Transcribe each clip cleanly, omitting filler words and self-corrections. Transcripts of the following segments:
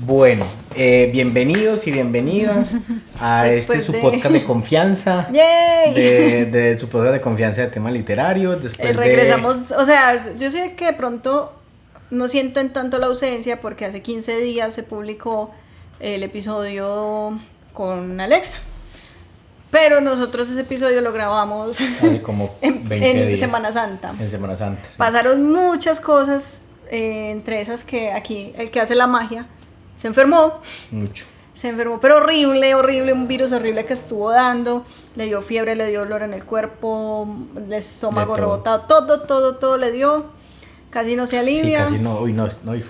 Bueno, bienvenidos y bienvenidas a su podcast de confianza. ¡Yay! De su podcast de confianza de tema literario. Después regresamos, o sea, yo sé que de pronto no sienten tanto la ausencia porque hace 15 días se publicó el episodio con Alexa. Pero nosotros ese episodio lo grabamos como en Semana Santa. En Semana Santa. Sí. Pasaron muchas cosas, entre esas que aquí el que hace la magia se enfermó. Mucho. Se enfermó, pero horrible, un virus horrible que estuvo dando. Le dio fiebre, le dio dolor en el cuerpo, el estómago rebotado, todo le dio. Casi no se alivia. Sí, casi no.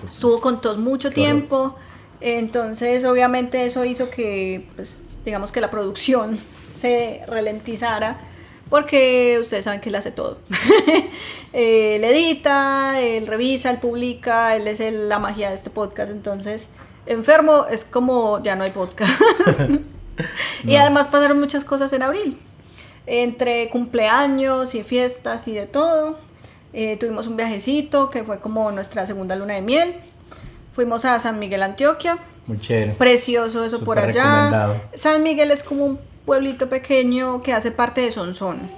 Estuvo con tos mucho tiempo. Entonces, obviamente, eso hizo que, pues, digamos que la producción se ralentizara. Porque ustedes saben que él hace todo. Él edita, él revisa, él publica, él es la magia de este podcast. Entonces, enfermo es como ya no hay podcast. Y además pasaron muchas cosas en abril. Entre cumpleaños y fiestas y de todo. Tuvimos un viajecito que fue como nuestra segunda luna de miel. Fuimos a San Miguel, Antioquia. Muy chévere. Precioso eso. Súper por allá. Recomendado. San Miguel es como un pueblito pequeño que hace parte de Sonsón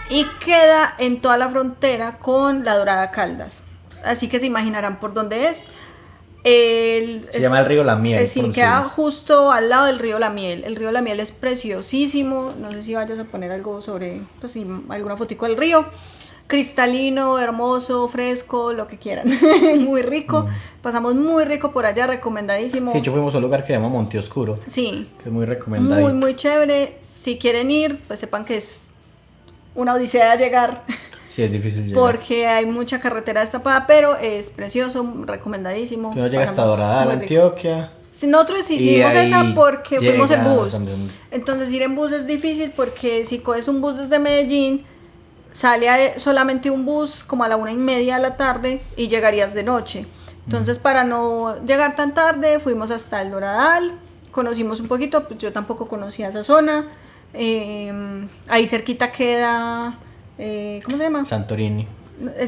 y queda en toda la frontera con La Dorada, Caldas, así que se imaginarán por dónde es. Se llama el río La Miel. Sí, queda justo al lado del río La Miel. El río La Miel es preciosísimo. No sé si vayas a poner algo sobre, pues sí, alguna fotico del río. Cristalino, hermoso, fresco, lo que quieran. Muy rico. Pasamos muy rico por allá, recomendadísimo. Sí, fuimos a un lugar que se llama Monte Oscuro. Sí. Que es muy recomendado. Muy chévere. Si quieren ir, pues sepan que es una odisea llegar. Sí, es difícil llegar. Porque hay mucha carretera destapada, pero es precioso, recomendadísimo. Si no llega hasta Dorada, Antioquia. Nosotros hicimos esa porque fuimos en bus. También. Entonces ir en bus es difícil porque si coges un bus desde Medellín, sale solamente un bus como a la 1:30 de la tarde y llegarías de noche. Entonces para no llegar tan tarde fuimos hasta el Doradal, conocimos un poquito, pues yo tampoco conocía esa zona. Ahí cerquita queda, ¿cómo se llama? Santorini.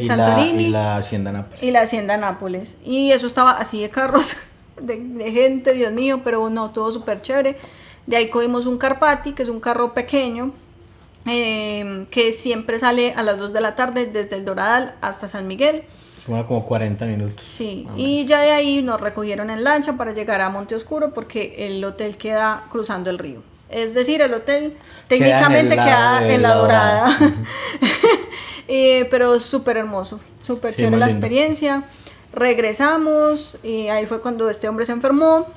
Santorini. Y la Hacienda Nápoles. Y la Hacienda Nápoles. Y eso estaba así de carros, de gente, Dios mío, pero no, todo súper chévere. De ahí cogimos un Carpati, que es un carro pequeño, que siempre sale a las 2 de la tarde desde el Doradal hasta San Miguel. Son como 40 minutos. Sí, y ya de ahí nos recogieron en lancha para llegar a Monte Oscuro porque el hotel queda cruzando el río. Es decir, el hotel técnicamente queda en La Dorada. Pero súper hermoso, súper chévere la experiencia. Regresamos y ahí fue cuando este hombre se enfermó,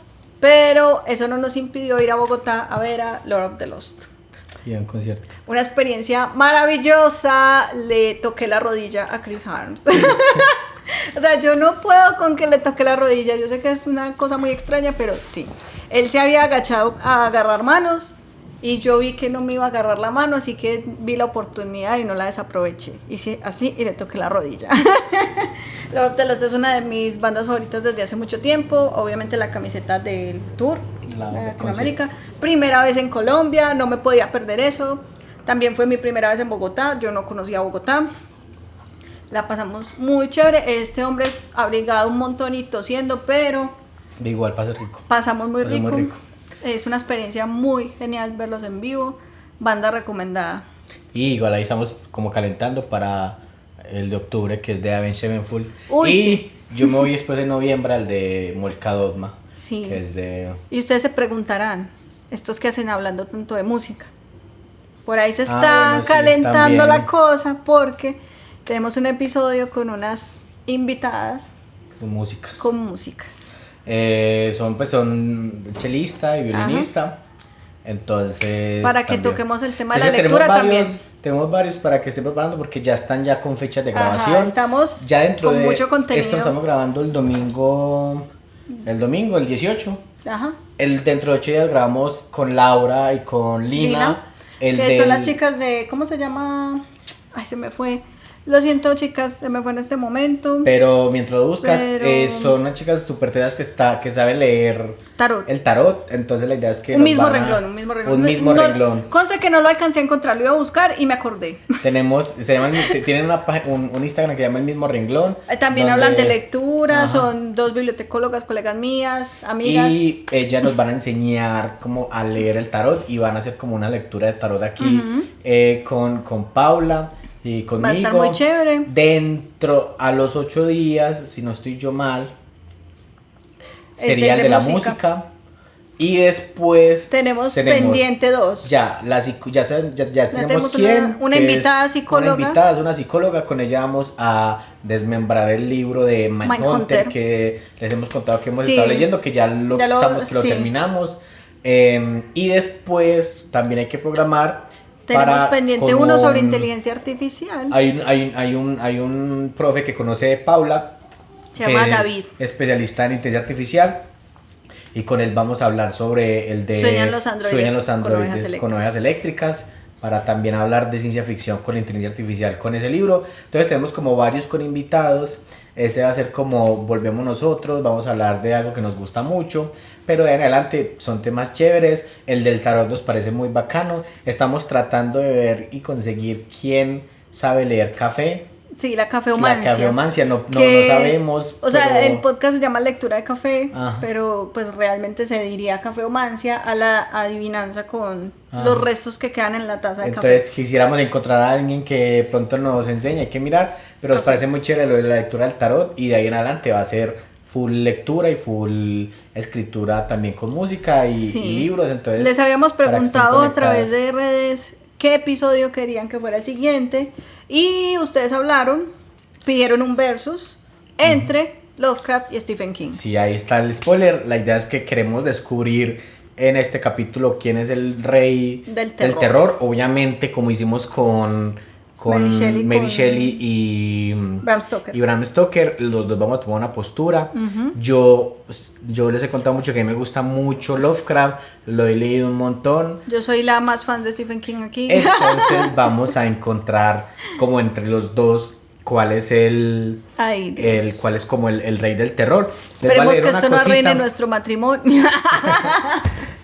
pero eso no nos impidió ir a Bogotá a ver a Lord of the Lost. Sí, un concierto. Una experiencia maravillosa. Le toqué la rodilla a Chris Harms. O sea, yo no puedo con que le toque la rodilla. Yo sé que es una cosa muy extraña, pero sí. Él se había agachado a agarrar manos y yo vi que no me iba a agarrar la mano, así que vi la oportunidad y no la desaproveché. Hice así y le toqué la rodilla. Lord of the Lost es una de mis bandas favoritas desde hace mucho tiempo. Obviamente la camiseta del tour de Latinoamérica. Primera vez en Colombia, no me podía perder eso. También fue mi primera vez en Bogotá, yo no conocía Bogotá. La pasamos muy chévere. Este hombre abrigado un montón y tosiendo, pero igual pasa rico. Pasamos muy rico. Es una experiencia muy genial verlos en vivo. Banda recomendada. Y igual ahí estamos como calentando para el de octubre, que es de Avenged Sevenfold. Sí. Yo me voy después de noviembre al de Molca Dogma. Sí. Que es de... Y ustedes se preguntarán, estos que hacen hablando tanto de música. Por ahí se está calentando la cosa porque tenemos un episodio con unas invitadas. Con músicas. Son chelista y violinista. Ajá. Entonces para que toquemos el tema de la lectura también. Tenemos varios para que estén preparando porque ya están ya con fechas de grabación. Ajá, estamos ya dentro con de mucho contenido. Esto estamos grabando el domingo, el 18. Ajá. Dentro de 8 días grabamos con Laura y con Lina. Que son las chicas de, ¿cómo se llama? Ay, se me fue. Lo siento, chicas, se me fue en este momento. Pero mientras lo buscas, Pero- son unas chicas súper tetas que saben leer Tarot. el tarot. Entonces la idea es que Un nos mismo van a- renglón, un mismo renglón. Un mismo No, renglón. Conste que no lo alcancé a encontrar, lo iba a buscar y me acordé. Tienen un Instagram que llama El Mismo Renglón. También donde- hablan de lectura, Ajá. son dos bibliotecólogas, colegas mías, amigas. Y ellas nos van a enseñar como a leer el tarot y van a hacer como una lectura de tarot aquí con Paula y conmigo. Va a estar muy chévere. Dentro a los 8 días, si no estoy yo mal, Es sería el de de la música. música. Y después Tenemos pendiente 2. Ya tenemos tenemos quién. una que invitada es psicóloga. Una invitada, es una psicóloga. Con ella vamos a desmembrar el libro de Mindhunter que les hemos contado que hemos Sí. estado leyendo, que ya lo Ya lo- estamos, que lo sí. terminamos. Y después también hay que programar. Tenemos para pendiente con uno sobre un- inteligencia artificial. hay un profe que conoce a Paula. Se llama que David. Especialista en inteligencia artificial. Y con él vamos a hablar sobre el de Sueñan los androides con ovejas eléctricas, para también hablar de ciencia ficción con inteligencia artificial con ese libro. Entonces tenemos como varios con invitados. Ese va a ser como volvemos nosotros, vamos a hablar de algo que nos gusta mucho, pero de ahí en adelante son temas chéveres. El del tarot nos parece muy bacano. Estamos tratando de ver y conseguir quién sabe leer café. Sí, la cafeomancia. La cafeomancia, no Que- sabemos. O sea, pero- el podcast se llama Lectura de Café, Ajá. pero pues realmente se diría cafeomancia a la adivinanza con Ajá. los restos que quedan en la taza de Entonces café. quisiéramos encontrar a alguien que pronto nos enseñe, hay que mirar, pero nos Café. parece muy chévere lo de la lectura del tarot y de ahí en adelante va a ser full lectura y full escritura también con música y Sí. libros. Entonces Les habíamos para que estén preguntado a través conectadas. de redes qué episodio querían que fuera el siguiente y ustedes hablaron, pidieron un versus entre Lovecraft y Stephen King. Sí, ahí está el spoiler. La idea es que queremos descubrir en este capítulo quién es el rey Del del terror. terror. Obviamente, como hicimos con Mary Shelley y Bram Stoker. y Bram Stoker, los dos vamos a tomar una postura. Yo les he contado mucho que a mí me gusta mucho Lovecraft, lo he leído un montón. Yo soy la más fan de Stephen King aquí. Entonces vamos a encontrar como entre los dos cuál es Ay, Dios. cuál es como el rey del terror. Les voy a Esperemos leer que una esto no cosita. arruine nuestro matrimonio.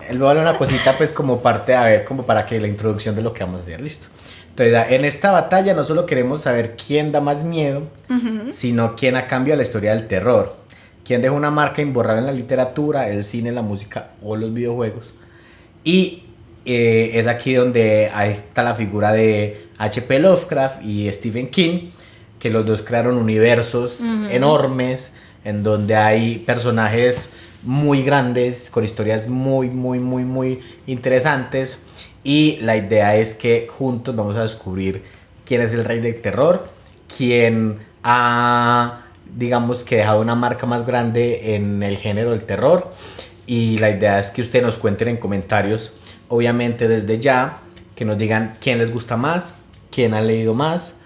Les voy a dar una cosita pues como parte, a ver, como para que la introducción de lo que vamos a hacer, listo. Entonces, en esta batalla no solo queremos saber quién da más miedo, sino quién ha cambiado la historia del terror. Quién dejó una marca imborrable en la literatura, el cine, la música o los videojuegos. Y es aquí donde ahí está la figura de H.P. Lovecraft y Stephen King, que los dos crearon universos enormes, en donde hay personajes muy grandes, con historias muy interesantes. Y la idea es que juntos vamos a descubrir quién es el rey del terror, quién ha, digamos, que dejado una marca más grande en el género del terror. Y la idea es que ustedes nos cuenten en comentarios, obviamente desde ya, que nos digan quién les gusta más, quién ha leído más,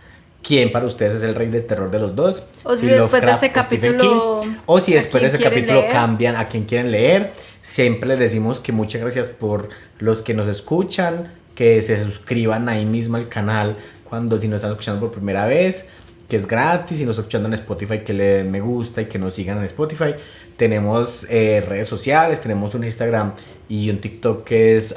quién para ustedes es el rey del terror de los dos. O si después de Lovecraft este o Stephen capítulo, King, o si ¿a después de quién este quieren capítulo leer? cambian a quien quieren leer. Siempre les decimos que muchas gracias por los que nos escuchan, que se suscriban ahí mismo al canal si nos están escuchando por primera vez, que es gratis. Si nos están escuchando en Spotify, que le den me gusta y que nos sigan en Spotify. Tenemos redes sociales, tenemos un Instagram y un TikTok que es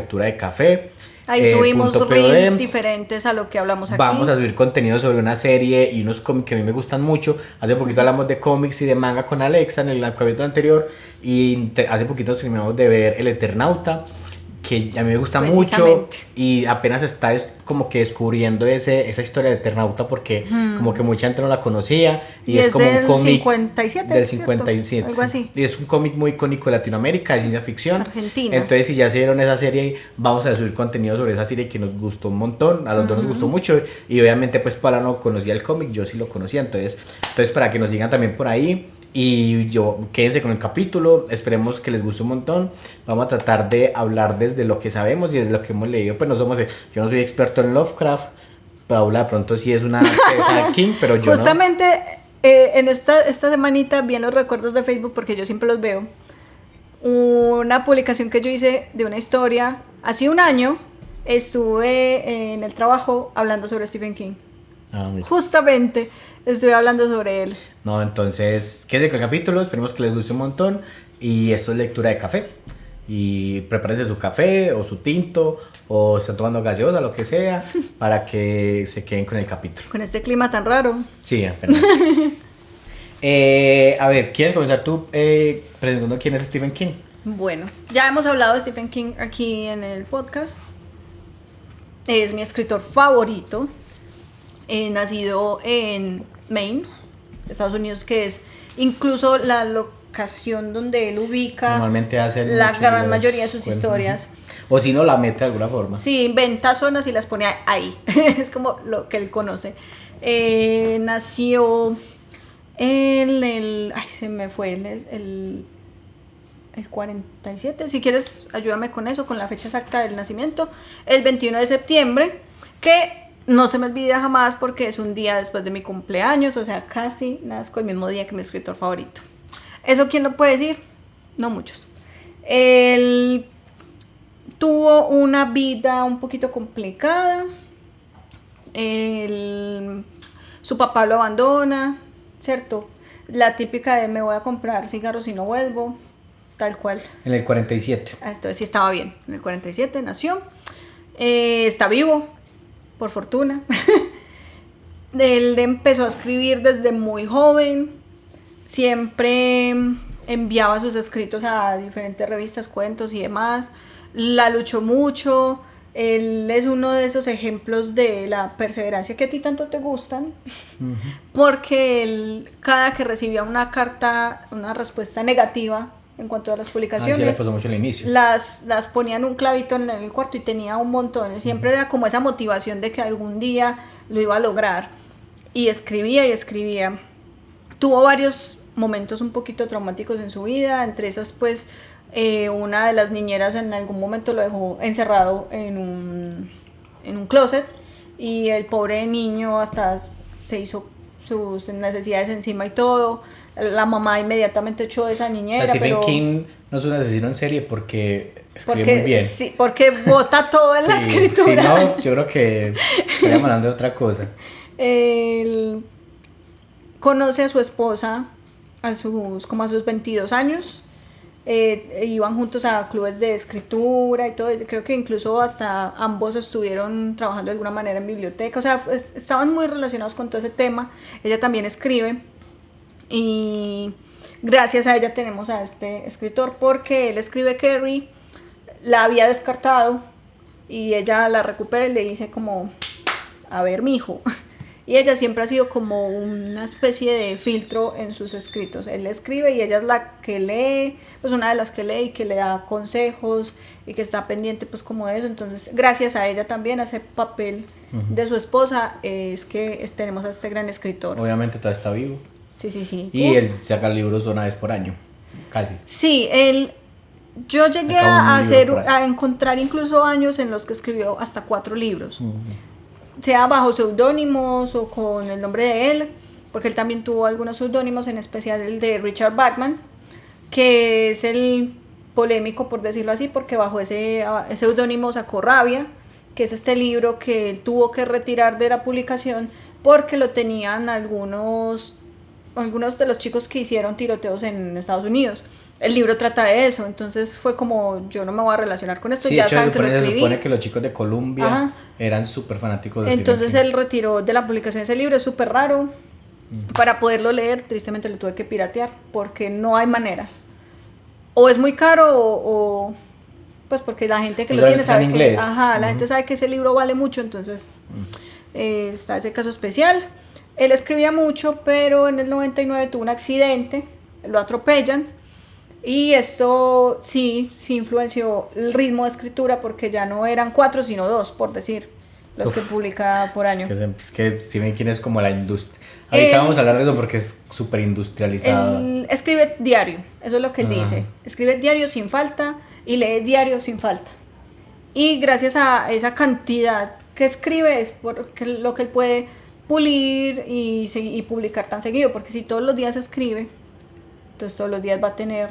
@lectura-de-café. Ahí subimos .pod. reels diferentes a lo que hablamos aquí. Vamos a subir contenido sobre una serie y unos cómics que a mí me gustan mucho. Hace poquito hablamos de cómics y de manga con Alexa en el capítulo anterior. Y hace poquito terminamos de ver El Eternauta, que a mí me gusta mucho. Precisamente. Y apenas está como que descubriendo esa historia del Eternauta, porque como que mucha gente no la conocía. Y es como del un cómic 57, del ¿cierto? 57. Algo así. Y es un cómic muy icónico de Latinoamérica, de ciencia ficción. Argentina. Entonces, si ya se vieron esa serie, vamos a subir contenido sobre esa serie que nos gustó un montón. A los dos nos gustó mucho. Y obviamente, pues, Paula no conocía el cómic, yo sí lo conocía. Entonces, para que nos sigan también por ahí. Y quédense con el capítulo. Esperemos que les guste un montón. Vamos a tratar de hablar desde lo que sabemos y desde lo que hemos leído. Pues yo no soy experto en Lovecraft. Paula de pronto sí es una de King, pero yo Justamente en esta semanita vi en los recuerdos de Facebook, porque yo siempre los veo, una publicación que yo hice de una historia. Hace un año estuve en el trabajo hablando sobre Stephen King. Justamente estoy hablando sobre él. No, entonces, quédense con el capítulo, esperemos que les guste un montón. Y eso es lectura de café. Y prepárense su café o su tinto o están tomando gaseosa, lo que sea, para que se queden con el capítulo. Con este clima tan raro. Sí, apenas. A ver, ¿quieres comenzar tú presentando quién es Stephen King? Bueno, ya hemos hablado de Stephen King aquí en el podcast. Es mi escritor favorito. Nacido en Maine, Estados Unidos, que es incluso la locación donde él ubica Normalmente hace la gran mayoría de sus historias. O si no, la mete de alguna forma. Sí, inventa zonas y las pone ahí. Es como lo que él conoce. Nació en el... Ay, se me fue el 47. Si quieres, ayúdame con eso, con la fecha exacta del nacimiento. El 21 de septiembre, que no se me olvida jamás porque es un día después de mi cumpleaños. O sea, casi nazco el mismo día que mi escritor favorito. ¿Eso quién lo puede decir? No muchos. Él tuvo una vida un poquito complicada. Su papá lo abandona, ¿cierto? La típica de me voy a comprar cigarros y no vuelvo, tal cual. En el 47. Entonces sí estaba bien. En el 47 nació. Está vivo, por fortuna. Él empezó a escribir desde muy joven. Siempre enviaba sus escritos a diferentes revistas, cuentos y demás. La luchó mucho. Él es uno de esos ejemplos de la perseverancia que a ti tanto te gustan, porque él, cada que recibía una carta, una respuesta negativa en cuanto a las publicaciones, sí, le pasó mucho al inicio. las ponían un clavito en el cuarto y tenía un montón. Siempre era como esa motivación de que algún día lo iba a lograr. Y escribía y escribía. Tuvo varios momentos un poquito traumáticos en su vida, entre esas pues una de las niñeras en algún momento lo dejó encerrado en un closet y el pobre niño hasta se hizo sus necesidades encima y todo. La mamá inmediatamente echó a esa niñera. O sea, Stephen pero King no es un asesino en serie porque escribe muy bien. Sí, porque bota todo en la escritura. Sí, no, yo creo que estaríamos hablando de otra cosa. Él conoce a su esposa como a sus 22 años. Iban juntos a clubes de escritura y todo. Creo que incluso hasta ambos estuvieron trabajando de alguna manera en biblioteca. O sea, estaban muy relacionados con todo ese tema. Ella también escribe y gracias a ella tenemos a este escritor, porque él escribe Carrie, la había descartado y ella la recupera y le dice como, a ver, mijo. Y ella siempre ha sido como una especie de filtro en sus escritos. Él escribe y ella es la que lee, pues una de las que lee y que le da consejos y que está pendiente pues como de eso. Entonces, gracias a ella también, a ese papel de su esposa, es que tenemos a este gran escritor. Obviamente todavía está vivo. Sí. Y él saca libros una vez por año, casi. Sí, yo llegué a encontrar incluso años en los que escribió hasta 4 libros. Sea bajo seudónimos o con el nombre de él, porque él también tuvo algunos seudónimos, en especial el de Richard Bachman, que es el polémico, por decirlo así, porque bajo ese seudónimo sacó Rabia, que es este libro que él tuvo que retirar de la publicación porque lo tenían algunos de los chicos que hicieron tiroteos en Estados Unidos. El libro trata de eso, entonces fue como, yo no me voy a relacionar con esto, sí, ya saben que lo escribí. Se supone que los chicos de Columbia eran súper fanáticos de entonces él retiró de la publicación ese libro, es súper raro. Para poderlo leer, tristemente lo tuve que piratear, porque no hay manera. O es muy caro o pues porque la gente que lo tiene sabe que la gente sabe que ese libro vale mucho, entonces está ese caso especial. Él escribía mucho, pero en el 99 tuvo un accidente, lo atropellan. Y esto sí influenció el ritmo de escritura, porque ya no eran 4 sino 2, por decir, los que publica por año. Es que Stephen King es como la industria. Ahorita vamos a hablar de eso porque es súper industrializado. Él escribe diario, eso es lo que él dice. Escribe diario sin falta y lee diario sin falta. Y gracias a esa cantidad que escribe es porque lo que él puede pulir y publicar tan seguido, porque si todos los días escribe, entonces todos los días va a tener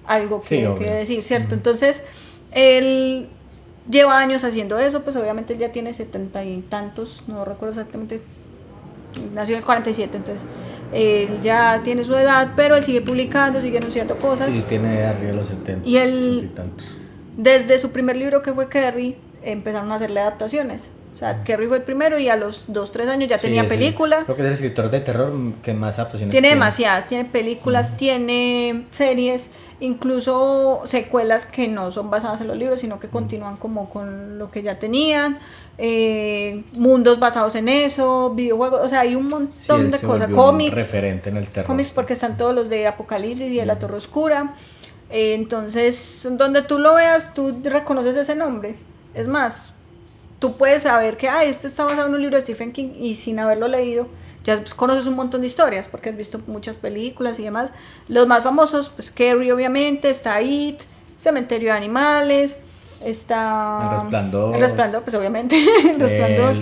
algo que decir, ¿cierto? Entonces, él lleva años haciendo eso, pues obviamente él ya tiene 70 y tantos, no recuerdo exactamente nació en el 47, entonces él ya tiene su edad, pero él sigue publicando, sigue anunciando cosas. Sí, tiene arriba de los 70. Y él, 70 y tantos. desde su primer libro que fue Carrie, empezaron a hacerle adaptaciones. O sea, Carrie fue el primero y a los 2-3 años ya tenía película. Creo que es el escritor de terror que más adaptaciones tiene. Demasiadas, tiene películas, tiene series, incluso secuelas que no son basadas en los libros, sino que continúan como con lo que ya tenían, mundos basados en eso, videojuegos, o sea, hay un montón de cosas, cómics, referente en el terror. Cómics porque están todos los de Apocalipsis y de La Torre Oscura, entonces donde tú lo veas, tú reconoces ese nombre, es más, tú puedes saber que esto está basado en un libro de Stephen King y sin haberlo leído ya conoces un montón de historias porque has visto muchas películas y demás. Los más famosos, pues Carrie obviamente, está It, Cementerio de Animales, está El Resplandor, pues obviamente El Resplandor,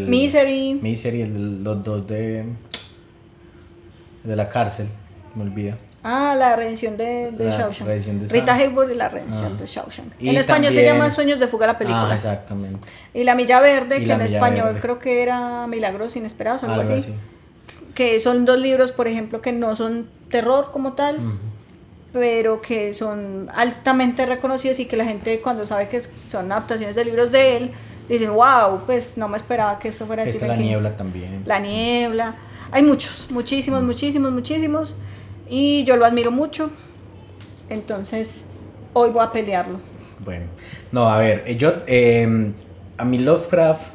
Misery, los dos de la cárcel, me olvida. La redención de Shawshank. Rita Hayworth y la redención de Shawshank. En español también se llama Sueños de fuga la película. Exactamente. Y La Milla Verde, que en español creo que era Milagros Inesperados o algo así. Que son dos libros, por ejemplo, que no son terror como tal, pero que son altamente reconocidos y que la gente cuando sabe que son adaptaciones de libros de él, dicen, wow, pues no me esperaba que esto fuera de Stephen King. La Niebla también. La Niebla. Hay muchísimos. Y yo lo admiro mucho. Entonces, hoy voy a pelearlo. Bueno, no, a ver, a mí Lovecraft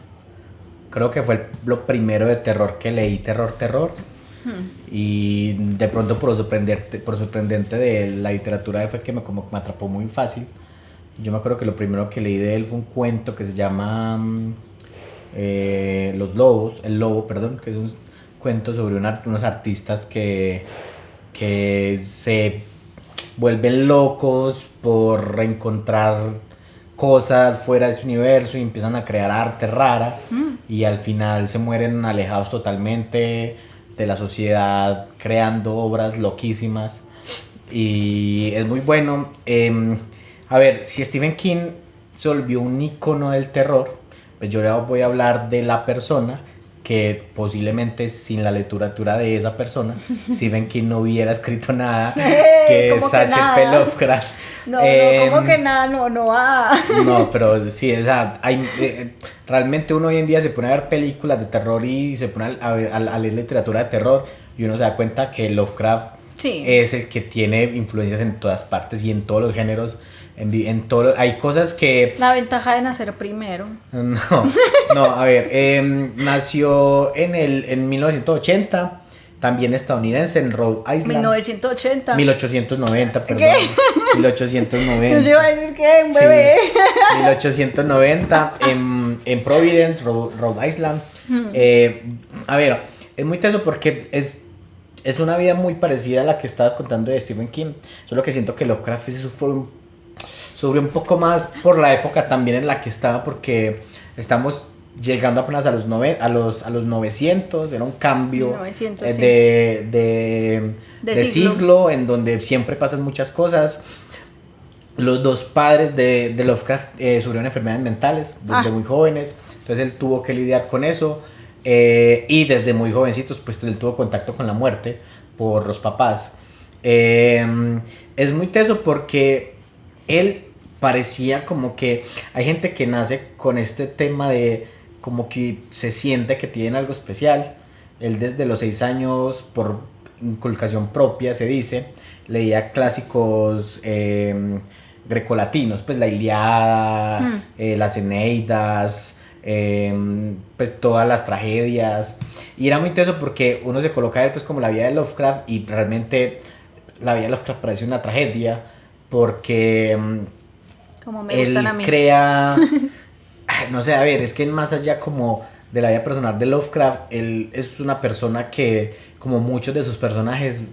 creo que fue lo primero de terror que leí, terror. Y de pronto por sorprendente de la literatura de él fue que me atrapó muy fácil. Yo me acuerdo que lo primero que leí de él fue un cuento que se llama El Lobo, que es un cuento sobre unos artistas que se vuelven locos por reencontrar cosas fuera de su universo y empiezan a crear arte rara y al final se mueren alejados totalmente de la sociedad creando obras loquísimas y es muy bueno. A ver, si Stephen King se volvió un icono del terror, pues yo ahora voy a hablar de la persona que posiblemente sin la literatura de esa persona Stephen King no hubiera escrito nada, que es H.P. Lovecraft. No, como que nada, no va. No, pero sí, o sea, realmente uno hoy en día se pone a ver películas de terror y se pone a leer literatura de terror y uno se da cuenta que Lovecraft es el que tiene influencias en todas partes y en todos los géneros. Hay cosas que... La ventaja de nacer primero. No, a ver, nació en 1980, también estadounidense, en Rhode Island. 1980. 1890, perdón. ¿Qué? 1890. Yo iba a decir que un bebé. Sí, 1890 en Providence, Rhode Island. A ver, es muy teso porque es una vida muy parecida a la que estabas contando de Stephen King. Solo que siento que Lovecraft sufrió un poco más por la época también en la que estaba, porque estamos llegando apenas a los 900, era un cambio 900, de siglo en donde siempre pasan muchas cosas. Los dos padres de Lovecraft sufrieron enfermedades mentales desde muy jóvenes, entonces él tuvo que lidiar con eso y desde muy jovencitos pues él tuvo contacto con la muerte por los papás. Es muy teso porque él parecía como que hay gente que nace con este tema de como que se siente que tienen algo especial. Él desde los 6 años, por inculcación propia se dice, leía clásicos grecolatinos, pues la Ilíada, las Eneidas, pues todas las tragedias, y era muy teso porque uno se coloca a ver pues como la vida de Lovecraft y realmente la vida de Lovecraft parece una tragedia porque como me gustan a mí. Crea no sé, a ver, es que más allá como de la vida personal de Lovecraft, él es una persona que, como muchos de sus personajes,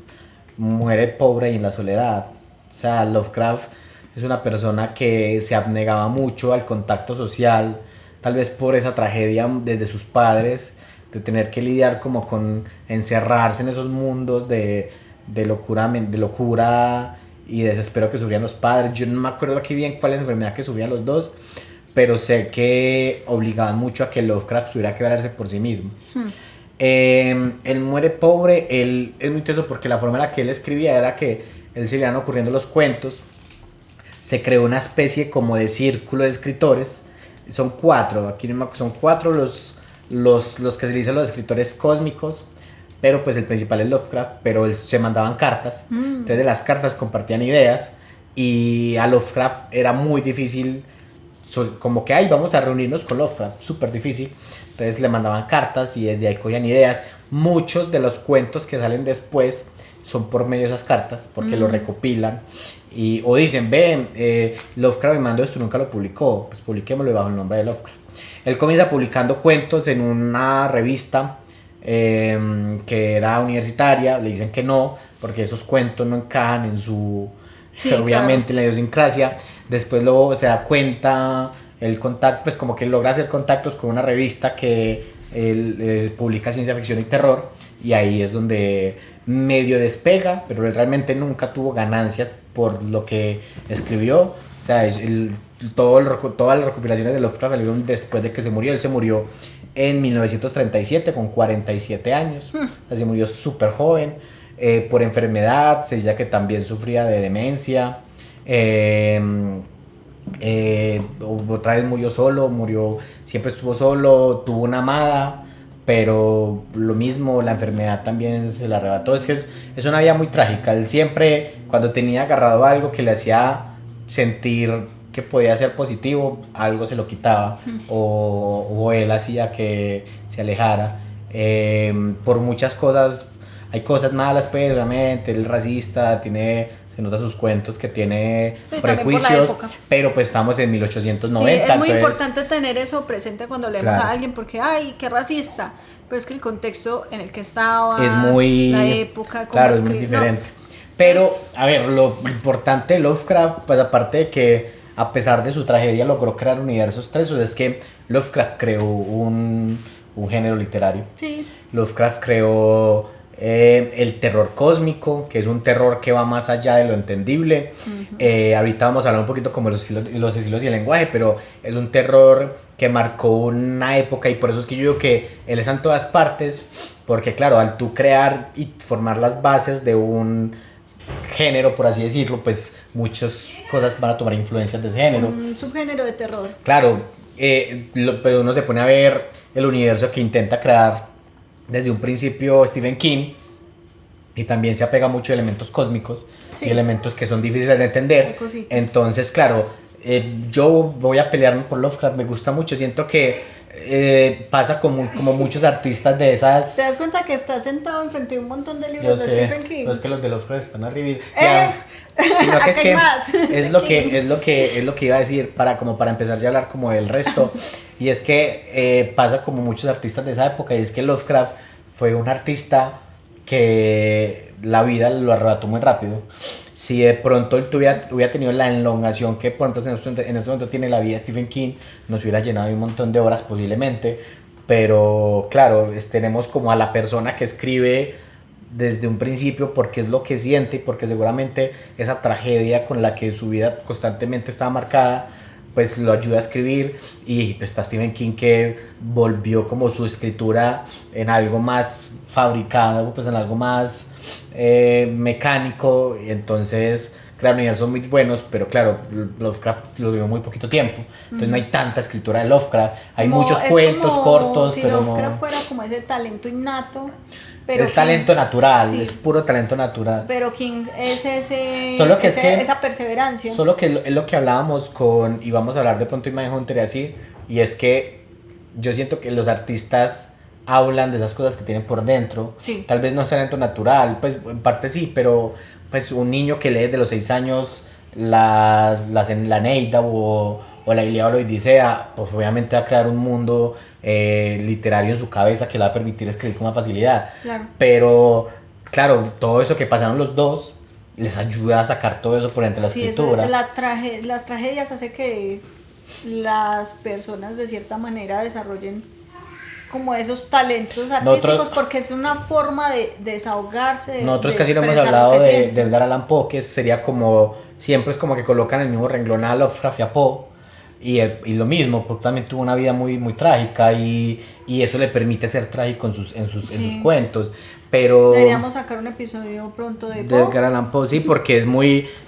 muere pobre y en la soledad. O sea, Lovecraft es una persona que se abnegaba mucho al contacto social, tal vez por esa tragedia desde sus padres, de tener que lidiar como con encerrarse en esos mundos de locura y desespero que sufrían los padres. Yo no me acuerdo aquí bien cuál es la enfermedad que sufrían los dos, pero sé que obligaban mucho a que Lovecraft tuviera que valerse por sí mismo. Él muere pobre, él es muy intenso porque la forma en la que él escribía era que él se le iban ocurriendo los cuentos, se creó una especie como de círculo de escritores, son cuatro, aquí son cuatro los que se dicen los escritores cósmicos, pero pues el principal es Lovecraft, pero él, se mandaban cartas, entonces de las cartas compartían ideas y a Lovecraft era muy difícil, como que, ay, vamos a reunirnos con Lovecraft, súper difícil, entonces le mandaban cartas y desde ahí cogían ideas. Muchos de los cuentos que salen después son por medio de esas cartas, porque lo recopilan y, o dicen, ven, Lovecraft me mandó esto, nunca lo publicó, pues publiquémoslo bajo el nombre de Lovecraft. Él comienza publicando cuentos en una revista que era universitaria, le dicen que no, porque esos cuentos no encajan en su, sí, obviamente, claro, en la idiosincrasia. Después luego se da cuenta, el contacto, pues como que logra hacer contactos con una revista que él publica ciencia ficción y terror, y ahí es donde medio despega, pero él realmente nunca tuvo ganancias por lo que escribió. O sea, todas las recopilaciones de Lovecraft salieron después de que se murió. Él se murió en 1937 con 47 años, o sea, se murió súper joven, por enfermedad, se dice que también sufría de demencia. Otra vez murió solo, siempre estuvo solo, tuvo una amada, pero lo mismo, la enfermedad también se la arrebató. Es que es una vida muy trágica. Él siempre, cuando tenía agarrado algo que le hacía sentir que podía ser positivo, algo se lo quitaba, o él hacía que se alejara. Por muchas cosas, hay cosas malas, pues, obviamente, él es racista, se nota sus cuentos que tiene prejuicios, pero pues estamos en 1890. Sí, es muy importante tener eso presente cuando leemos, claro, a alguien, porque ay, qué racista, pero es que el contexto en el que estaba, es muy, la época, cómo claro, es muy diferente. No, pero a ver, lo importante de Lovecraft, pues aparte de que a pesar de su tragedia logró crear universos tensos, es que Lovecraft creó un género literario. Sí. Lovecraft creó el terror cósmico, que es un terror que va más allá de lo entendible. Ahorita vamos a hablar un poquito como los estilos y el lenguaje, pero es un terror que marcó una época, y por eso es que yo digo que él está en todas partes, porque claro, al tú crear y formar las bases de un género, por así decirlo, pues muchas cosas van a tomar influencias de ese género. Un subgénero de terror. Claro, pero uno se pone a ver el universo que intenta crear desde un principio Stephen King, y también se apega mucho a elementos cósmicos, sí, y elementos que son difíciles de entender. Entonces, claro, yo voy a pelearme por Lovecraft, me gusta mucho, siento que pasa como muchos artistas de esas. ¿Te das cuenta que estás sentado enfrente de un montón de libros de Stephen King? No, es que los de Lovecraft están arriba. Sino que es que es lo que iba a decir para empezar ya a hablar como del resto. Y es que pasa como muchos artistas de esa época, y es que Lovecraft fue un artista que la vida lo arrebató muy rápido. Si de pronto él hubiera tenido la elongación que por entonces en este momento tiene la vida de Stephen King, nos hubiera llenado de un montón de horas posiblemente, pero claro, tenemos como a la persona que escribe desde un principio porque es lo que siente, y porque seguramente esa tragedia con la que su vida constantemente estaba marcada pues lo ayuda a escribir. Y pues está Stephen King, que volvió como su escritura en algo más fabricado, pues en algo más mecánico, y entonces crean universos muy buenos, pero claro, Lovecraft lo vivió muy poquito tiempo, entonces no hay tanta escritura de Lovecraft, hay muchos cuentos cortos, si pero Lovecraft fuera como ese talento innato, pero es talento natural, sí, es puro talento natural. Pero King es esa perseverancia. Solo que es lo que hablábamos y vamos a hablar de pronto de Mindhunter y así, y es que yo siento que los artistas hablan de esas cosas que tienen por dentro. Sí. Tal vez no es talento natural, pues en parte sí, pero pues un niño que lee de los 6 años la Eneida o la Ilíada o la Odisea, pues obviamente va a crear un mundo literario en su cabeza que le va a permitir escribir con más facilidad. Claro. Pero claro, todo eso que pasaron los dos les ayuda a sacar todo eso por entre las escrituras. Las tragedias hace que las personas de cierta manera desarrollen como esos talentos artísticos, porque es una forma de desahogarse. Nosotros casi no hemos hablado de Edgar Allan Poe, que sería como, siempre es como que colocan el mismo renglón a Lovecraft y a Poe, y lo mismo, porque también tuvo una vida muy, muy trágica y eso le permite ser trágico en sus cuentos. Pero deberíamos sacar un episodio pronto de de Edgar Poe. Allan Poe, sí, porque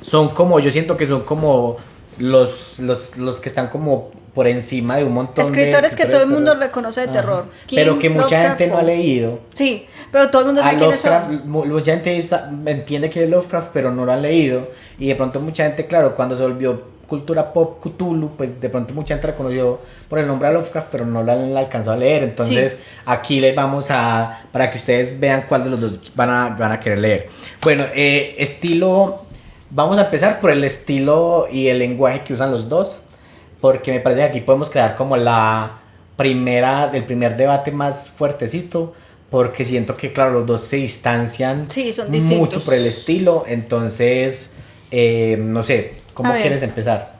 son como, yo siento que son como los que están como por encima de un montón Escritores de que todo el de mundo terror. reconoce de Ajá. terror. Pero King, que mucha Lovecraft, gente no ha Poe. leído. Sí, pero todo el mundo A sabe quiénes Lovecraft, son. mucha gente entiende que es Lovecraft, pero no lo han leído. Y de pronto mucha gente, claro, cuando se volvió cultura pop Cthulhu, pues de pronto mucha gente reconoció por el nombre de Lovecraft, pero no lo han alcanzado a leer. Entonces aquí les vamos para que ustedes vean cuál de los dos van a querer leer. Bueno, estilo, vamos a empezar por el estilo y el lenguaje que usan los dos, porque me parece que aquí podemos crear como el primer debate más fuertecito, porque siento que, claro, los dos se distancian Sí, son distintos. mucho por el estilo. Entonces, no sé, ¿cómo A ver. quieres empezar?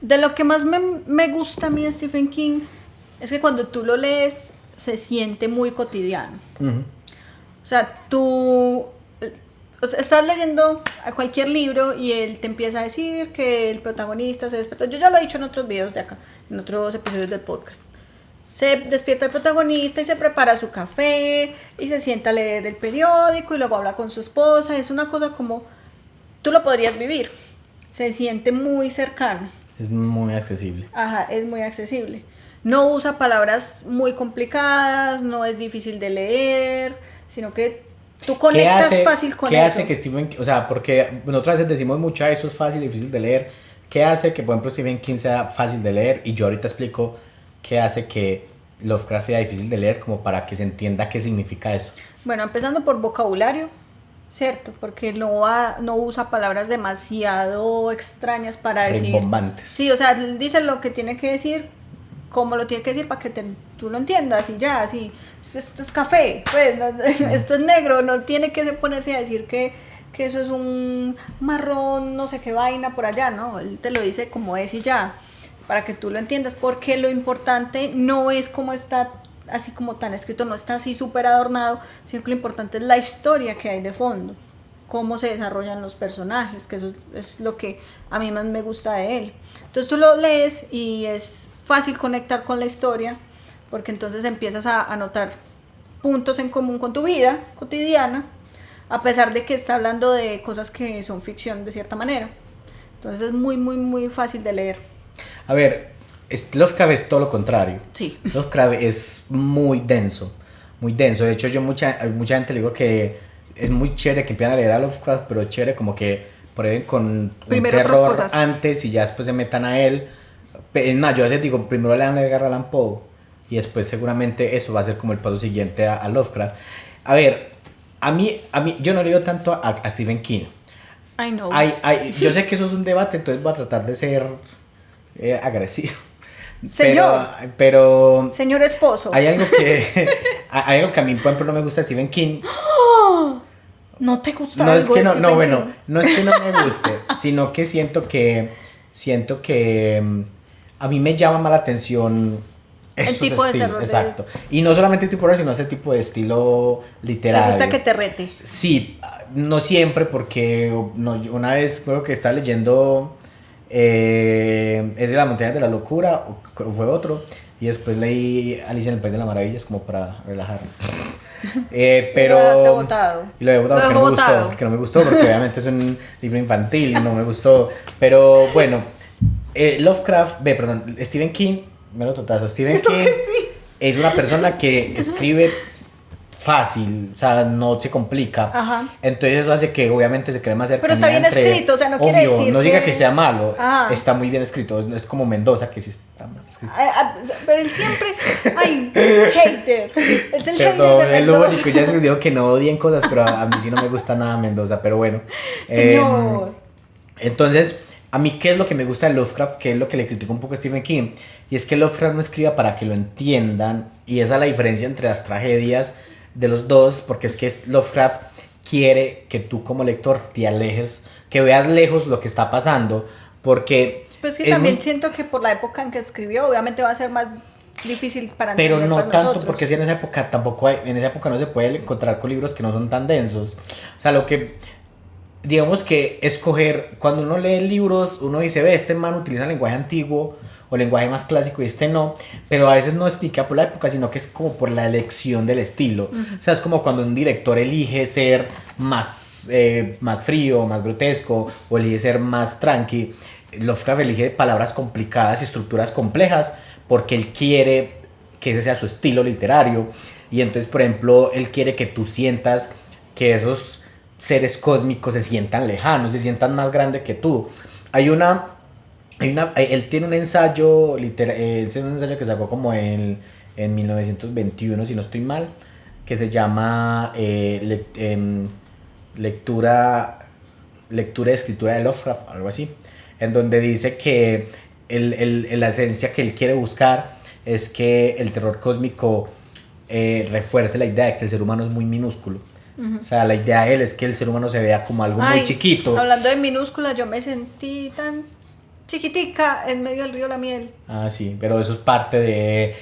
De lo que más me gusta a mí de Stephen King es que cuando tú lo lees se siente muy cotidiano. Ujú. O sea, tú estás leyendo a cualquier libro y él te empieza a decir que el protagonista se despertó. Yo ya lo he dicho en otros videos de acá, en otros episodios del podcast. Se despierta el protagonista y se prepara su café y se sienta a leer el periódico y luego habla con su esposa. Es una cosa como tú lo podrías vivir. Se siente muy cercano. Es muy accesible. Ajá, es muy accesible. No usa palabras muy complicadas, no es difícil de leer, sino que tú conectas fácil con ¿Qué eso. hace que Stephen King, o sea, porque nosotras veces decimos mucho, eso es fácil, difícil de leer? ¿Qué hace que, por ejemplo, Stephen King sea fácil de leer? Y yo ahorita explico qué hace que Lovecraft sea difícil de leer, como para que se entienda qué significa eso. Bueno, empezando por vocabulario, ¿cierto? Porque no usa palabras demasiado extrañas para decir. Rimbombantes. Sí, o sea, él dice lo que tiene que decir, cómo lo tiene que decir para que tú lo entiendas y ya, así. Esto es café, pues, esto es negro, no tiene que ponerse a decir que eso es un marrón, no sé qué vaina por allá, ¿no? Él te lo dice como es y ya, para que tú lo entiendas, porque lo importante no es cómo está así como tan escrito, no está así súper adornado, sino que lo importante es la historia que hay de fondo, cómo se desarrollan los personajes, que eso es lo que a mí más me gusta de él. Entonces tú lo lees y es fácil conectar con la historia, porque entonces empiezas a notar puntos en común con tu vida cotidiana, a pesar de que está hablando de cosas que son ficción de cierta manera. Entonces es muy, muy, muy fácil de leer. A ver, Lovecraft es todo lo contrario. Sí. Lovecraft es muy denso, muy denso. De hecho, yo mucha gente le digo que es muy chévere que empiezan a leer a Lovecraft, pero es chévere como que prueben con un Primero otras terror cosas. antes y ya después se metan a él. Es más, yo a veces digo, primero lean a Edgar Allan Poe y después seguramente eso va a ser como el paso siguiente a Lovecraft. A ver, a mí yo no leo tanto a Stephen King. I know. Yo sé que eso es un debate, entonces voy a tratar de ser agresivo. Señor. Pero Señor esposo. hay algo que a mí, por ejemplo, no me gusta de Stephen King. ¿No te gusta No algo es que de no, Stephen bueno, King? no es que no me guste, sino que siento que a mí me llama más la atención esos tipo de estilos, terror de- exacto. Y no solamente el tipo de horror, sino ese tipo de estilo literario. ¿Te gusta que te rete? Sí, no siempre, porque yo una vez creo que estaba leyendo es de la montaña de la locura, o fue otro, y después leí Alicia en el País de las Maravillas como para relajarme. Pero Y lo dejaste botado. y lo he votado Lo porque dejó no me botado. gustó, porque no me gustó, porque obviamente es un libro infantil y no me gustó. Pero bueno, Stephen King, me lo totazo. Stephen Siento King que sí. es una persona que escribe fácil, o sea, no se complica. Ajá. Entonces eso hace que obviamente se cree más cercanía. Pero está bien escrito, o sea, no quiere decir no diga que- que sea malo, Ajá. está muy bien escrito, es como Mendoza que sí está mal escrito. Pero él siempre. Ay, hater. Es el Perdón, hater de es lo Mendoza. único, ya se me dijo que no odien cosas, pero a mí sí no me gusta nada Mendoza, pero bueno. Señor. Entonces, a mí, ¿qué es lo que me gusta de Lovecraft? ¿Qué es lo que le critico un poco a Stephen King? Y es que Lovecraft no escriba para que lo entiendan, y esa es la diferencia entre las tragedias de los dos, porque es que Lovecraft quiere que tú como lector te alejes, que veas lejos lo que está pasando, porque... Pues que es también muy- siento que por la época en que escribió, obviamente va a ser más difícil para Pero entender no para tanto, nosotros. porque si en esa época tampoco en esa época no se puede encontrar con libros que no son tan densos. O sea, digamos que escoger, cuando uno lee libros, uno dice, ve, este man utiliza lenguaje antiguo o lenguaje más clásico y este no, pero a veces no es ni que por la época, sino que es como por la elección del estilo. O sea, es como cuando un director elige ser más frío, más grotesco, o elige ser más tranqui. Lovecraft elige palabras complicadas y estructuras complejas porque él quiere que ese sea su estilo literario. Y entonces, por ejemplo, él quiere que tú sientas que esos seres cósmicos se sientan lejanos, se sientan más grandes que tú. Él tiene un ensayo, es un ensayo que sacó como en 1921, si no estoy mal, que se llama lectura y escritura de Lovecraft, algo así, en donde dice que la esencia que él quiere buscar es que el terror cósmico refuerce la idea de que el ser humano es muy minúsculo. O sea, la idea de él es que el ser humano se vea como algo muy chiquito. Hablando de minúscula, yo me sentí tan chiquitica en medio del río La Miel. Ah, sí, pero eso es parte de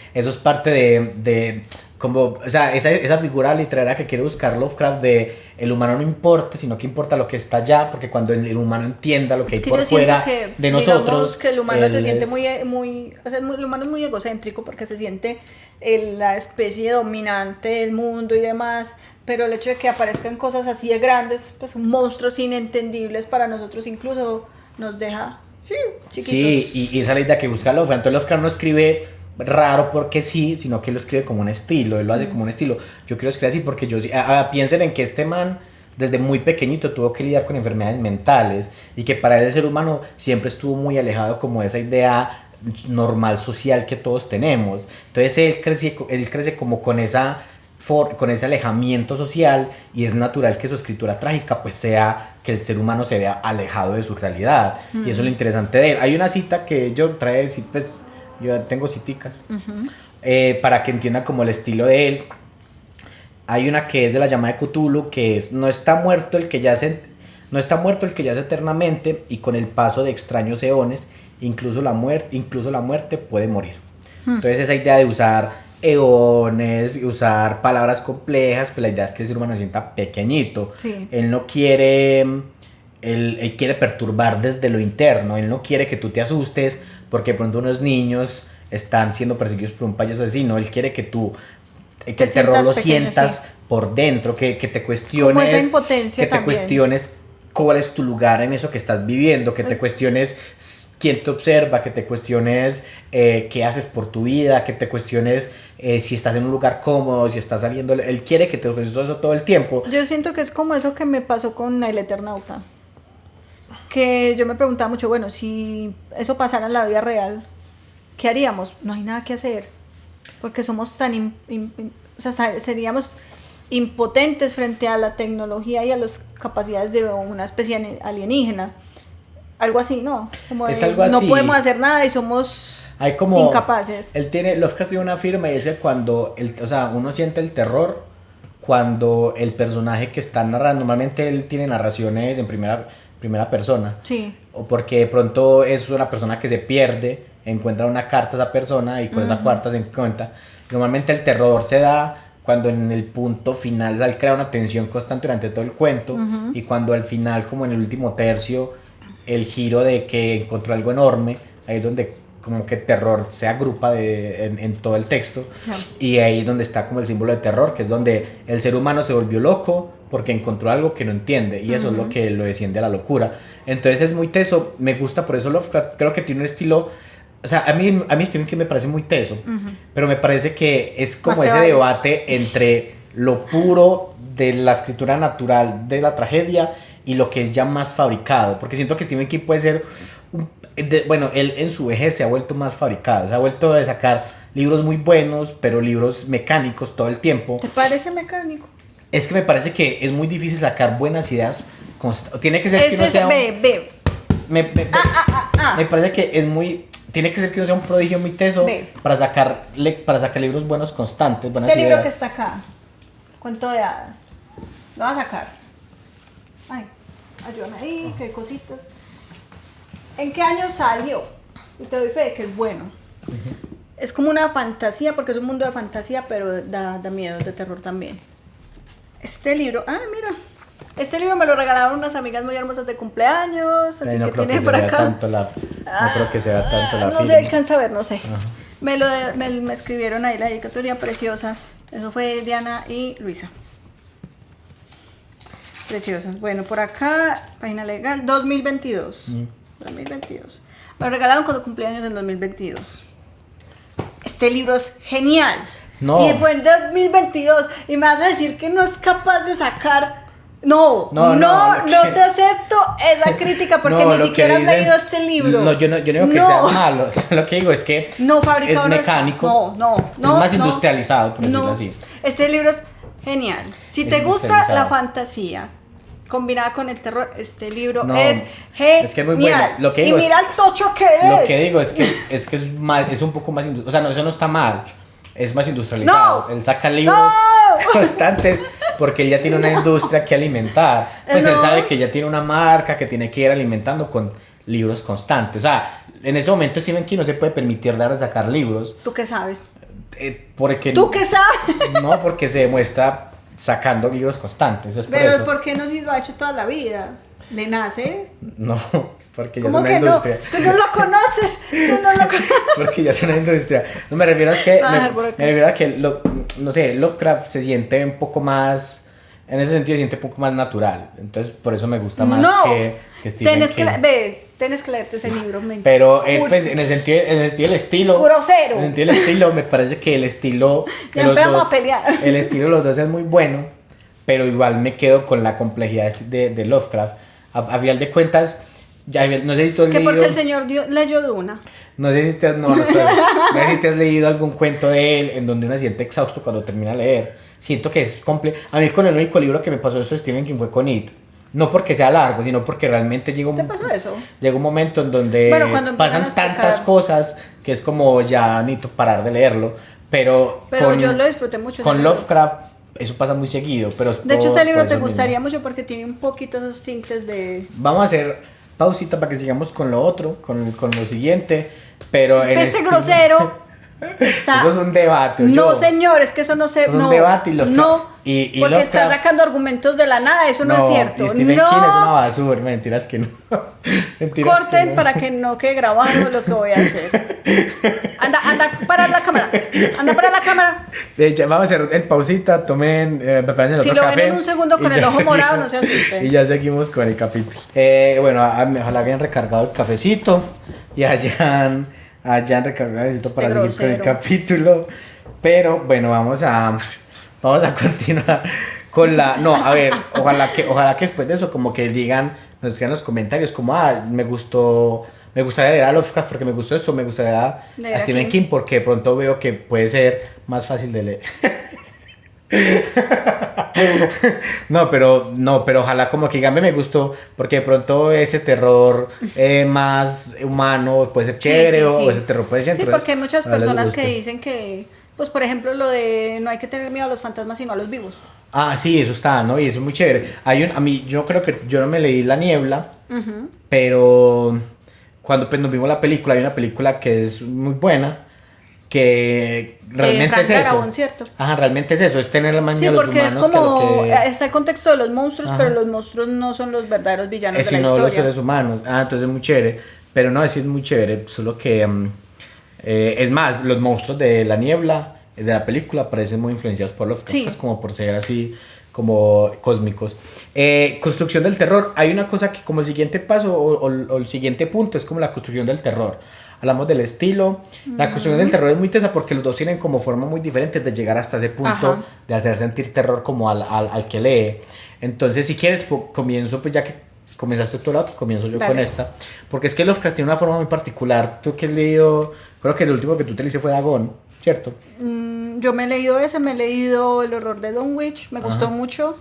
como, o sea, esa figura literaria que quiere buscar Lovecraft de el humano no importa, sino que importa lo que está allá, porque cuando el humano entienda lo que hay por fuera de nosotros, que el humano se siente muy, o sea, el humano es muy egocéntrico porque se siente la especie dominante del mundo y demás, pero el hecho de que aparezcan cosas así de grandes, pues monstruos inentendibles para nosotros incluso nos deja chiquitos. Sí, y esa es la idea que busca Lovecraft. Entonces Lovecraft no escribe raro porque sí, sino que lo escribe como un estilo, él lo hace como un estilo. Yo quiero escribir así porque piensen en que este man desde muy pequeñito tuvo que lidiar con enfermedades mentales y que para él el ser humano siempre estuvo muy alejado como de esa idea normal social que todos tenemos. Entonces él crece como con ese alejamiento social, y es natural que su escritura trágica pues sea que el ser humano se vea alejado de su realidad. Y eso es lo interesante de él. Hay una cita que yo trae, pues yo tengo citicas para que entiendan como el estilo de él. Hay una que es de la llama de Cthulhu, que es: no está muerto el que yace eternamente, y con el paso de extraños eones incluso la muerte puede morir. Entonces esa idea de usar eones y usar palabras complejas, pues la idea es que el ser humano se sienta pequeñito. Sí. Él no quiere, él quiere perturbar desde lo interno. Él no quiere que tú te asustes porque de pronto unos niños están siendo perseguidos por un payaso asesino. Él quiere que tú, que el terror lo sientas por dentro, que te cuestiones, como esa impotencia que te también. Cuestiones cuál es tu lugar en eso que estás viviendo, que te cuestiones quién te observa, que te cuestiones qué haces por tu vida, que te cuestiones si estás en un lugar cómodo, si estás saliendo. Él quiere que te cuestiones eso todo el tiempo. Yo siento que es como eso que me pasó con El Eternauta, que yo me preguntaba mucho, bueno, si eso pasara en la vida real, ¿qué haríamos? No hay nada que hacer, porque somos tan o sea, seríamos impotentes frente a la tecnología y a las capacidades de una especie alienígena. Algo así, ¿no? Como es algo así. No podemos hacer nada y somos incapaces. Lovecraft tiene una firma y es que cuando uno siente el terror cuando el personaje que está narrando, normalmente él tiene narraciones en primera persona. Sí. O porque de pronto es una persona que se pierde, encuentra una carta a esa persona y con esa carta se encuentra. Normalmente el terror se da cuando en el punto final, o sea, él crea una tensión constante durante todo el cuento, y cuando al final, como en el último tercio, el giro de que encontró algo enorme, ahí es donde como que terror se agrupa en todo el texto, y ahí es donde está como el símbolo de terror, que es donde el ser humano se volvió loco porque encontró algo que no entiende, y eso es lo que lo desciende a la locura. Entonces es muy teso, me gusta por eso Lovecraft, creo que tiene un estilo. O sea, a mí Stephen King me parece muy teso, pero me parece que es como ese debate entre lo puro de la escritura natural de la tragedia y lo que es ya más fabricado, porque siento que Stephen King puede ser bueno, él en su vejez se ha vuelto más fabricado, se ha vuelto a sacar libros muy buenos, pero libros mecánicos todo el tiempo. ¿Te parece mecánico? Es que me parece que es muy difícil sacar buenas ideas. Tiene que ser que no sea me parece que es muy. Tiene que ser que uno sea un prodigio muy teso para sacar libros buenos constantes, buenas este ideas. Libro que está acá, Cuento de Hadas, lo voy a sacar. Ay, ayúdame ahí, que hay cositas. ¿En qué año salió? Y te doy fe de que es bueno. Es como una fantasía, porque es un mundo de fantasía, pero da miedo, de terror también. Este libro, mira, Este libro me lo regalaron unas amigas muy hermosas de cumpleaños, así no que creo tiene que por se vea acá. tanto no creo que se vea tanto la No firma. se alcanza a ver, no sé. Ajá. Me escribieron ahí la dedicatoria, preciosas. Eso fue Diana y Luisa. Preciosas. Bueno, por acá, página legal, 2022. 2022. Me lo regalaron cuando cumplí años en 2022. Este libro es genial. No. Y fue en 2022. Y me vas a decir que no es capaz de sacar. No te acepto esa crítica porque No, ni siquiera has leído este libro. No, yo no digo que sea malo. Lo que digo es que no fabricado, es mecánico. es más industrializado, por decirlo así. Este libro es genial. Si te gusta la fantasía combinada con el terror, este libro es genial. Es que es muy bueno. Lo que digo y mira el tocho que es. Lo que digo es que es un poco más, o sea, no, eso no está mal. Es más industrializado. Él saca libros constantes porque él ya tiene una industria que alimentar. Pues él sabe que ya tiene una marca que tiene que ir alimentando con libros constantes. O sea, en ese momento Stephen King no se puede permitir dar de sacar libros. ¿Tú qué sabes? Porque ¿Tú qué sabes? No, porque se demuestra sacando libros constantes. Pero ¿por qué no si lo ha hecho toda la vida? ¿Le nace? No, porque ya es ¿Cómo una que industria. no? Tú no lo conoces. Porque ya es una industria. No, me refiero a que me refiero a que no sé, Lovecraft se siente un poco más, en ese sentido se siente un poco más natural. Entonces por eso me gusta más que Stephen King. Tienes que leerte ese libro. Pero pues en el sentido del estilo. Grosero. En el sentido del estilo, me parece que el estilo de ya los dos. A pelear. El estilo de los dos es muy bueno, pero igual me quedo con la complejidad de Lovecraft. A final de cuentas, ya no sé si tú has leído. Que porque el señor leyó Duna. No sé si te has leído algún cuento de él en donde uno se siente exhausto cuando termina de leer. Siento que es complejo. A mí con el único libro que me pasó eso de Stephen King fue con It. No porque sea largo, sino porque realmente llegó un momento en donde pasan tantas cosas que es como ya necesito parar de leerlo. Pero yo lo disfruté mucho. Con Lovecraft eso pasa muy seguido. Pero de hecho, este libro te gustaría mucho porque tiene un poquito esos tintes de... Vamos a hacer pausita para que sigamos con lo otro, con lo siguiente. Pero en este grosero está... Eso es un debate. No, señor, es que eso no se... Eso es un debate y porque está sacando argumentos de la nada, eso no es cierto. Y Stephen King es una basura, mentiras que no. Corten para que no quede grabado lo que voy a hacer. Anda, para la cámara. Anda para la cámara. Vamos a hacer el pausita, tomen, prepárense el otro café. Si lo ven en un segundo con el ojo morado, no se asusten. Y ya seguimos con el capítulo. Bueno, ojalá hayan recargado el cafecito y hayan recargado el cafecito para seguir con el capítulo. Pero bueno, vamos a continuar con la... No, a ver, ojalá que después de eso como que nos digan en los comentarios como, me gustaría leer a Lovecraft porque me gustó eso, me gustaría a Stephen King porque de pronto veo que puede ser más fácil de leer. No, pero ojalá como que díganme me gustó porque de pronto ese terror más humano puede ser chévere o ese terror puede ser... Sí, porque hay muchas personas que dicen que... Pues por ejemplo lo de no hay que tener miedo a los fantasmas sino a los vivos. Sí, eso está, ¿no? Y eso es muy chévere. A mí, yo creo que yo no me leí La Niebla, pero cuando nos vimos la película, hay una película que es muy buena, que realmente Frank es eso. Darabont, ¿cierto? Ajá, realmente es eso, es tener más miedo a los humanos. Sí, porque es como, está el contexto de los monstruos, pero los monstruos no son los verdaderos villanos de la historia. Sino los seres humanos. Entonces es muy chévere. Pero no, es muy chévere, solo que... es más, los monstruos de La Niebla, de la película, parecen muy influenciados por Lovecraft, pues como por ser así, como cósmicos. Construcción del terror. Hay una cosa que como el siguiente paso o el siguiente punto es como la construcción del terror. Hablamos del estilo. La construcción del terror es muy tesa porque los dos tienen como formas muy diferentes de llegar hasta ese punto de hacer sentir terror como al que lee. Entonces, si quieres, comienzo, pues ya que comenzaste tu lado, comienzo yo con esta. Porque es que Lovecraft tiene una forma muy particular. Tú que has leído, creo que el último que tú te leíste fue Dagon, ¿cierto? Yo me he leído ese, me he leído El horror de Dunwich, me gustó mucho.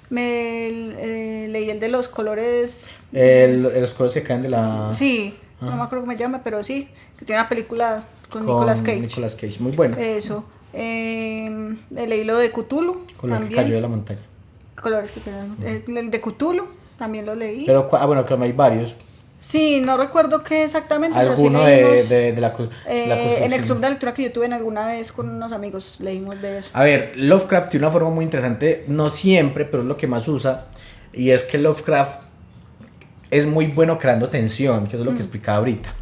Me leí el de los colores. Los colores que caen de la... Sí, no me acuerdo cómo se llama, pero sí, que tiene una película con Nicolas Cage. Nicolas Cage, muy bueno. Eso. Leí lo de Cthulhu. Color que cayó de la montaña. Colores que cayeron. El de Cthulhu también lo leí. Pero bueno, creo que hay varios. Sí, no recuerdo qué exactamente, alguno pero sí de la construcción. En el club de lectura que yo tuve alguna vez con unos amigos leímos de eso. A ver, Lovecraft tiene una forma muy interesante, no siempre, pero es lo que más usa, y es que Lovecraft es muy bueno creando tensión, que eso es lo que explicaba ahorita,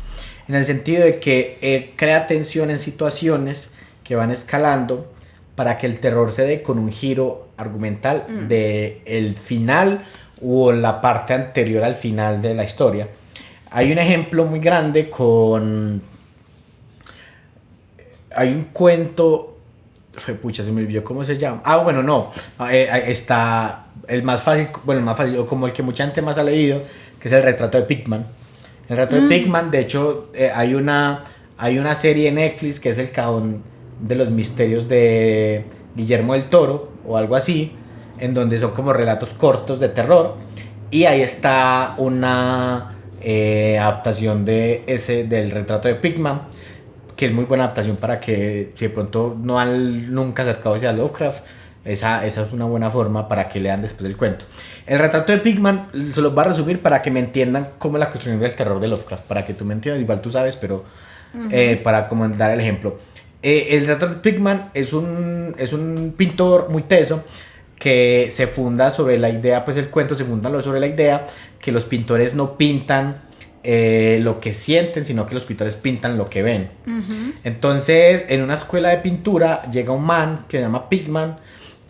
en el sentido de que crea tensión en situaciones que van escalando para que el terror se dé con un giro argumental de el final o la parte anterior al final de la historia. Hay un ejemplo muy grande hay un cuento, pucha, se me olvidó cómo se llama. Bueno, no, está el más fácil, o como el que mucha gente más ha leído, que es el retrato de Pickman. El retrato de Pickman, de hecho, hay una serie en Netflix que es El Cajón de los Misterios de Guillermo del Toro, o algo así, en donde son como relatos cortos de terror, y ahí está una adaptación del retrato de Pickman, que es muy buena adaptación para que si de pronto no han nunca acercado hacia Lovecraft, esa es una buena forma para que lean después el cuento. El retrato de Pickman se los voy a resumir para que me entiendan cómo es la construcción del terror de Lovecraft, para que tú me entiendas, igual tú sabes, pero para como dar el ejemplo. El retrato de Pickman es un pintor muy teso que se funda sobre la idea, pues el cuento se funda sobre la idea que los pintores no pintan lo que sienten, sino que los pintores pintan lo que ven. Entonces, en una escuela de pintura llega un man que se llama Pickman,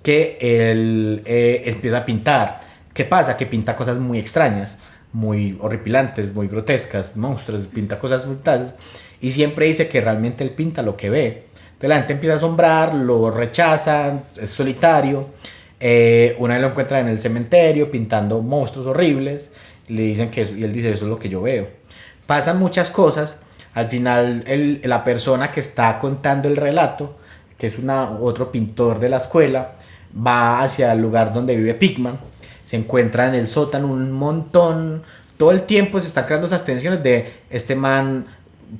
que él empieza a pintar. ¿Qué pasa? Que pinta cosas muy extrañas, muy horripilantes, muy grotescas, monstruos, pinta cosas brutales, y siempre dice que realmente él pinta lo que ve. Entonces la gente empieza a asombrar, lo rechazan, es solitario. Una vez lo encuentran en el cementerio pintando monstruos horribles, le dicen que eso, y él dice, eso es lo que yo veo. Pasan muchas cosas. Al final la persona que está contando el relato, que es otro pintor de la escuela, va hacia el lugar donde vive Pickman, se encuentra en el sótano un montón, todo el tiempo se están creando esas tensiones de este man.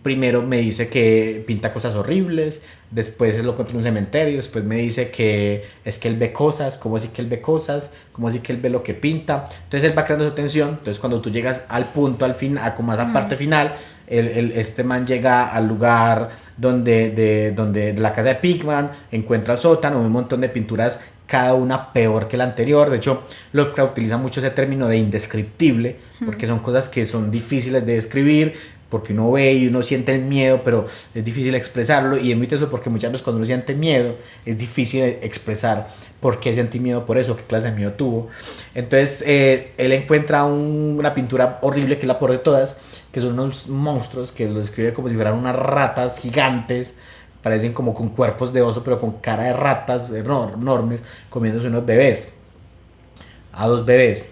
Primero me dice que pinta cosas horribles, después lo encuentro en un cementerio, después me dice que es que él ve cosas, ¿cómo así que él ve cosas? ¿Cómo así que él ve lo que pinta? Entonces él va creando esa tensión. Entonces cuando tú llegas al punto, al fin, a como a esa parte final, este man llega al lugar donde la casa de Pickman, encuentra el sótano, un montón de pinturas, cada una peor que la anterior. De hecho, Lovecraft utiliza mucho ese término de indescriptible, porque son cosas que son difíciles de describir, porque uno ve y uno siente el miedo, pero es difícil expresarlo, y es muy teso porque muchas veces cuando uno siente miedo es difícil expresar por qué sentí miedo por eso, qué clase de miedo tuvo. Entonces él encuentra una pintura horrible, que es la peor de todas, que son unos monstruos que lo describe como si fueran unas ratas gigantes, parecen como con cuerpos de oso pero con cara de ratas enormes, comiéndose unos bebés, a dos bebés.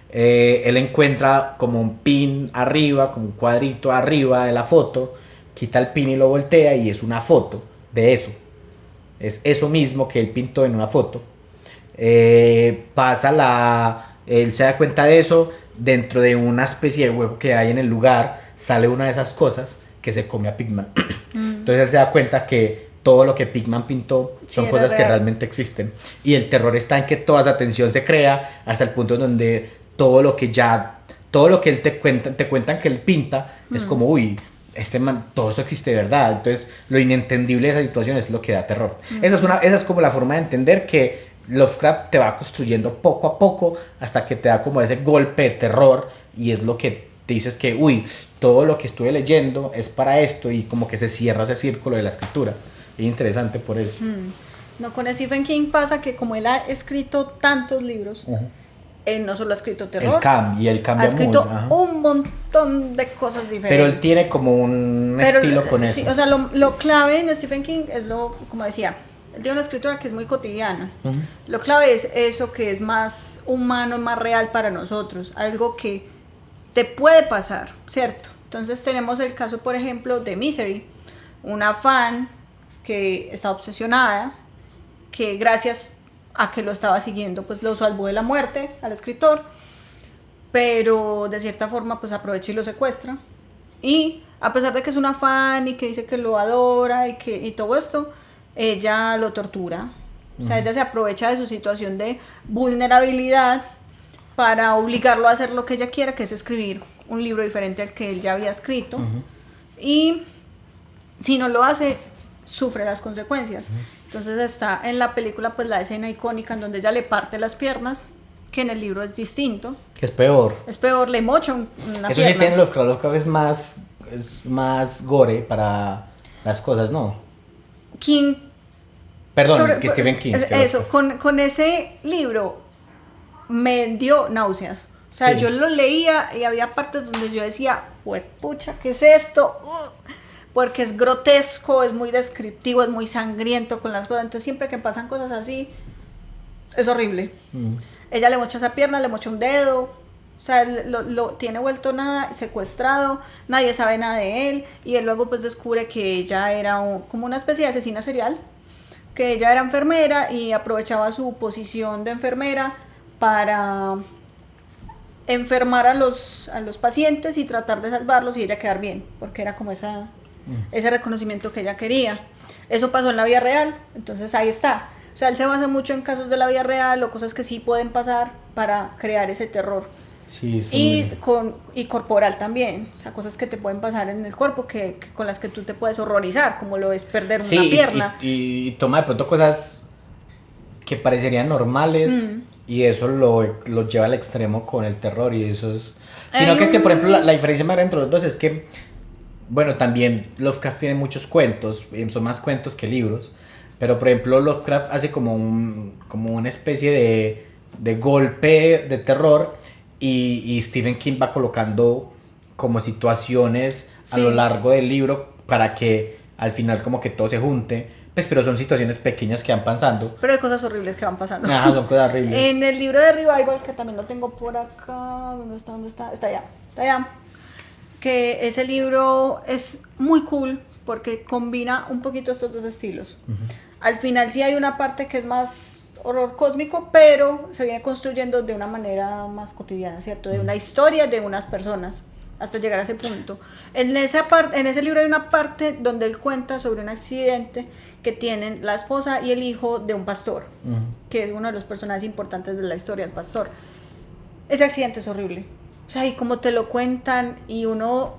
Él encuentra como un pin arriba, como un cuadrito arriba de la foto, quita el pin y lo voltea y es una foto de eso. Es eso mismo que él pintó en una foto. Él se da cuenta de eso, dentro de una especie de hueco que hay en el lugar, sale una de esas cosas que se come a Pickman. Entonces él se da cuenta que todo lo que Pickman pintó son cosas que realmente existen. Y el terror está en que toda esa tensión se crea hasta el punto en donde todo lo que él te cuentan que él pinta, es como, uy, este man, todo eso existe de verdad. Entonces lo inentendible de esa situación es lo que da terror. Esa es como la forma de entender que Lovecraft te va construyendo poco a poco hasta que te da como ese golpe de terror, y es lo que te dices que, uy, todo lo que estuve leyendo es para esto, y como que se cierra ese círculo de la escritura. Es interesante por eso. No, con Stephen King pasa que como él ha escrito tantos libros, él no solo ha escrito terror, él cambia, ha escrito un montón de cosas diferentes. Pero él tiene como un estilo con eso. Sí, o sea, lo clave en Stephen King es como decía, él tiene una escritura que es muy cotidiana. Lo clave es eso que es más humano, más real para nosotros, algo que te puede pasar, ¿cierto? Entonces tenemos el caso, por ejemplo, de Misery, una fan que está obsesionada, que gracias a que lo estaba siguiendo, pues lo salvó de la muerte al escritor, pero de cierta forma pues aprovecha y lo secuestra, y a pesar de que es una fan y que dice que lo adora y todo esto, ella lo tortura. O sea, ella se aprovecha de su situación de vulnerabilidad para obligarlo a hacer lo que ella quiera, que es escribir un libro diferente al que él ya había escrito, y si no lo hace, sufre las consecuencias. Entonces está en la película pues la escena icónica en donde ella le parte las piernas, que en el libro es distinto. Es peor. Es peor, le mochan una Eso pierna. sí tiene Lovecraft es más gore para las cosas, ¿no? King. Perdón, que Stephen King. Eso, con ese libro me dio náuseas. O sea, Sí. yo lo leía y había partes donde yo decía, pucha, ¿qué es esto? Porque es grotesco, es muy descriptivo, es muy sangriento con las cosas. Entonces siempre que pasan cosas así, es horrible. Ella le mocha esa pierna, le mocha un dedo. O sea, lo tiene vuelto nada, secuestrado, nadie sabe nada de él. Y él luego pues descubre que ella era como una especie de asesina serial. Que ella era enfermera y aprovechaba su posición de enfermera para enfermar a los pacientes y tratar de salvarlos y ella quedar bien, porque era como ese reconocimiento que ella quería. Eso pasó en la vida real, entonces ahí está. O sea, él se basa mucho en casos de la vida real o cosas que sí pueden pasar para crear ese terror. Sí, sí. Y corporal también, o sea, cosas que te pueden pasar en el cuerpo con las que tú te puedes horrorizar, como lo es perder una pierna. Y toma de pronto cosas que parecerían normales y eso lo lleva al extremo con el terror y eso es... Sino que es que, por ejemplo, la diferencia más grande entre los dos es que, bueno, también Lovecraft tiene muchos cuentos, son más cuentos que libros, pero por ejemplo Lovecraft hace como una especie de golpe de terror y Stephen King va colocando como situaciones a lo largo del libro para que al final como que todo se junte. Pues, pero son situaciones pequeñas que van pasando. Pero hay cosas horribles que van pasando. Ajá, son cosas horribles. En el libro de Revival, que también lo tengo por acá, ¿dónde está? Está allá. Que ese libro es muy cool porque combina un poquito estos dos estilos. Al final sí hay una parte que es más horror cósmico, pero se viene construyendo de una manera más cotidiana, ¿cierto? De una historia de unas personas, hasta llegar a ese punto. En ese libro hay una parte donde él cuenta sobre un accidente que tienen la esposa y el hijo de un pastor, que es uno de los personajes importantes de la historia, el pastor. Ese accidente es horrible. O sea, y como te lo cuentan, y uno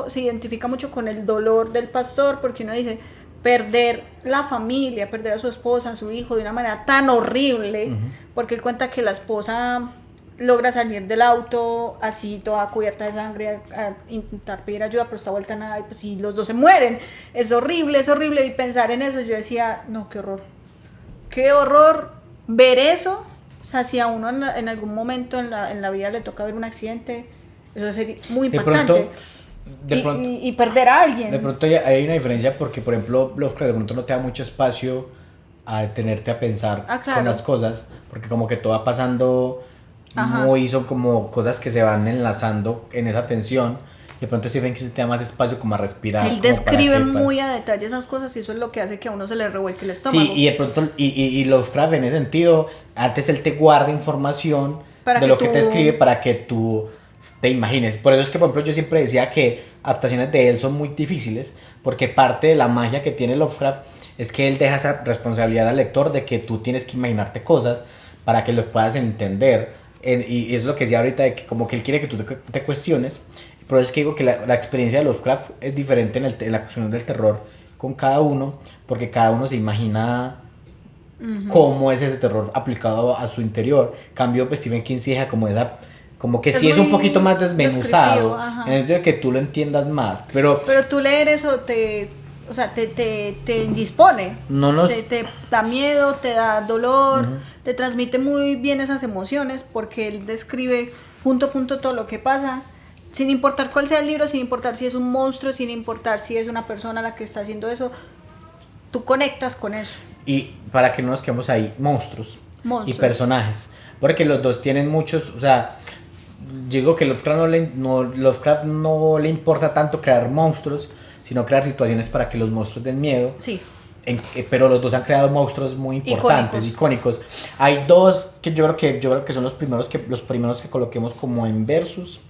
se identifica mucho con el dolor del pastor, porque uno dice, perder la familia, perder a su esposa, a su hijo de una manera tan horrible, porque él cuenta que la esposa logra salir del auto así toda cubierta de sangre a intentar pedir ayuda, pero está vuelta a nada y pues sí, los dos se mueren. Es horrible y pensar en eso yo decía, no, qué horror ver eso. O sea, si a uno en algún momento en la vida le toca ver un accidente, eso sería muy impactante. Y perder a alguien. De pronto hay una diferencia porque, por ejemplo, Lovecraft de pronto no te da mucho espacio a detenerte a pensar con las cosas, porque como que todo va pasando son como cosas que se van enlazando en esa tensión. De pronto Stephen King te da más espacio como a respirar. Él describe muy a detalle esas cosas y eso es lo que hace que a uno se le revuelque el estómago. Sí, y de pronto, y Lovecraft en ese sentido, antes él te guarda información de lo que te escribe para que tú te imagines. Por eso es que, por ejemplo, yo siempre decía que adaptaciones de él son muy difíciles, porque parte de la magia que tiene Lovecraft es que él deja esa responsabilidad al lector de que tú tienes que imaginarte cosas para que lo puedas entender. Y es lo que decía ahorita, de que como que él quiere que tú te cuestiones. Pero es que digo que la experiencia de Lovecraft es diferente en la cuestión del terror con cada uno, porque cada uno se imagina cómo es ese terror aplicado a su interior. Cambio, pues Stephen King sí deja como que sí es un poquito más desmenuzado, en el sentido de que tú lo entiendas más. Pero tú leer eso te indispone, te da miedo, te da dolor, te transmite muy bien esas emociones, porque él describe punto a punto todo lo que pasa, sin importar cuál sea el libro, sin importar si es un monstruo, sin importar si es una persona la que está haciendo eso, tú conectas con eso. Y para que no nos quedemos ahí, monstruos y personajes, porque los dos tienen muchos, o sea, yo digo que Lovecraft no le importa tanto crear monstruos, sino crear situaciones para que los monstruos den miedo. Sí. Pero los dos han creado monstruos muy importantes, icónicos. Hay dos que yo creo que son los primeros que coloquemos como en versus.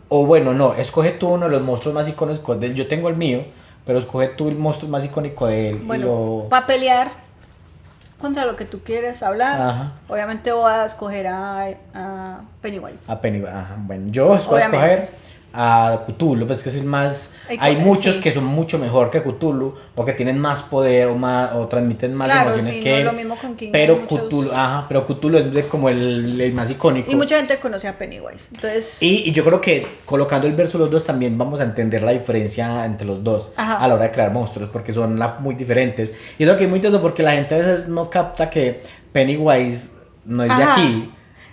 O bueno, no, escoge tú uno de los monstruos más icónicos de él. Yo tengo el mío, pero escoge tú el monstruo más icónico de él. Bueno, para pelear contra lo que tú quieres hablar, obviamente voy a escoger a Pennywise. A Pennywise, bueno, yo voy a escoger a Cthulhu, pues que es el más, hay muchos que son mucho mejor que Cthulhu o que tienen más poder o transmiten más emociones que él, no es lo mismo con King, pero muchos... Cthulhu es como el más icónico y mucha gente conoce a Pennywise, entonces y yo creo que colocando el verso los dos también vamos a entender la diferencia entre los dos a la hora de crear monstruos, porque son muy diferentes, y es lo que es muy interesante porque la gente a veces no capta que Pennywise no es de aquí.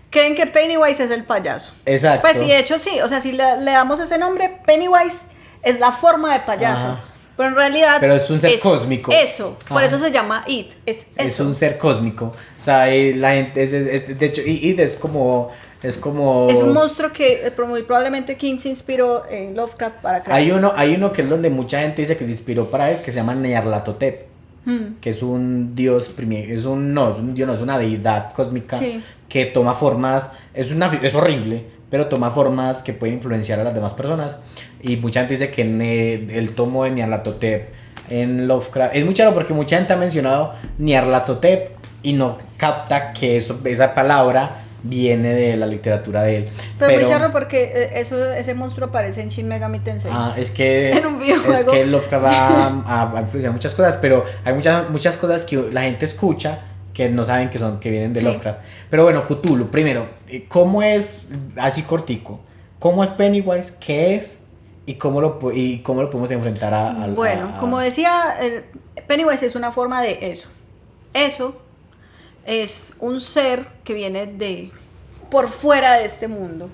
Creen que Pennywise es el payaso. Exacto. Pues sí, de hecho sí, o sea, si le damos ese nombre, Pennywise es la forma de payaso. Ajá. Pero en realidad... Pero es un ser cósmico. Eso, por eso se llama It, es un ser cósmico. O sea, la gente, de hecho, It es como... Es un monstruo que muy probablemente King se inspiró en Lovecraft para crear. Hay uno que es donde mucha gente dice que se inspiró para él, que se llama Nyarlathotep. Que es un dios es una deidad cósmica que toma formas, es horrible, pero toma formas que pueden influenciar a las demás personas, y mucha gente dice que el tomo de Nyarlathotep en Lovecraft es muy charo porque mucha gente ha mencionado Nyarlathotep y no capta que esa palabra viene de la literatura de él. Pero muy charro porque ese monstruo aparece en Shin Megami Tensei. Es que en un videojuego. Es que Lovecraft ha influenciado muchas cosas, pero hay muchas cosas que la gente escucha que no saben que vienen de Lovecraft. Pero bueno, Cthulhu, primero, ¿cómo es, así cortico, cómo es Pennywise, qué es y cómo lo podemos enfrentar al... Bueno, como decía, Pennywise es una forma de eso. Eso es un ser que viene de por fuera de este mundo,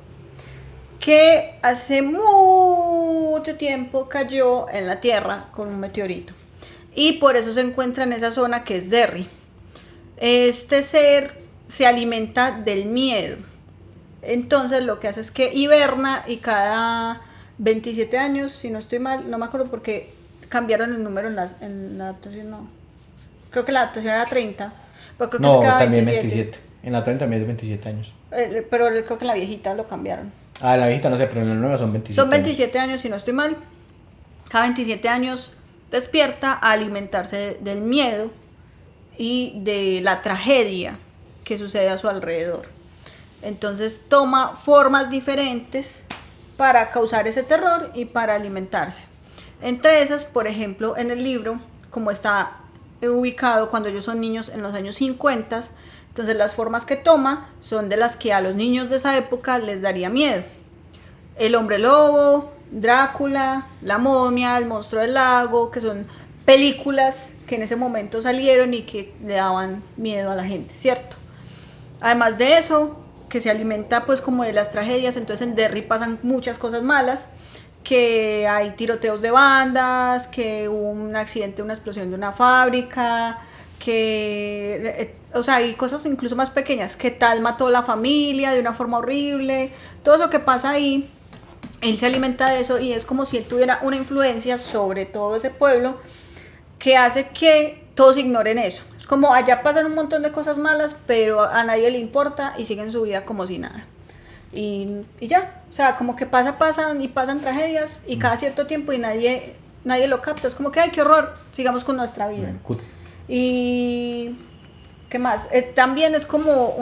que hace mucho tiempo cayó en la Tierra con un meteorito, y por eso se encuentra en esa zona que es Derry. Este ser se alimenta del miedo, entonces lo que hace es que hiberna, y cada 27 años, si no estoy mal, no me acuerdo porque cambiaron el número en la adaptación, no, creo que la adaptación era 30. Creo que no, también 27. En la 30 también es 27 años. Pero creo que en la viejita lo cambiaron. La viejita no sé, pero en la nueva son 27. Son 27 años, si no estoy mal. Cada 27 años despierta a alimentarse del miedo y de la tragedia que sucede a su alrededor. Entonces toma formas diferentes para causar ese terror y para alimentarse. Entre esas, por ejemplo, en el libro, como está ubicado cuando ellos son niños en los años 50, entonces las formas que toma son de las que a los niños de esa época les daría miedo: el hombre lobo, Drácula, la momia, el monstruo del lago, que son películas que en ese momento salieron y que le daban miedo a la gente, ¿cierto? Además de eso, que se alimenta pues como de las tragedias, entonces en Derry pasan muchas cosas malas, que hay tiroteos de bandas, que hubo un accidente, una explosión de una fábrica, que, o sea, hay cosas incluso más pequeñas, que tal mató a la familia de una forma horrible, todo eso que pasa ahí, él se alimenta de eso, y es como si él tuviera una influencia sobre todo ese pueblo que hace que todos ignoren eso. Es como allá pasan un montón de cosas malas, pero a nadie le importa y siguen su vida como si nada. Y ya, o sea, como que pasan tragedias, y cada cierto tiempo y nadie lo capta, es como que ay, qué horror, sigamos con nuestra vida. Y ¿qué más? También es como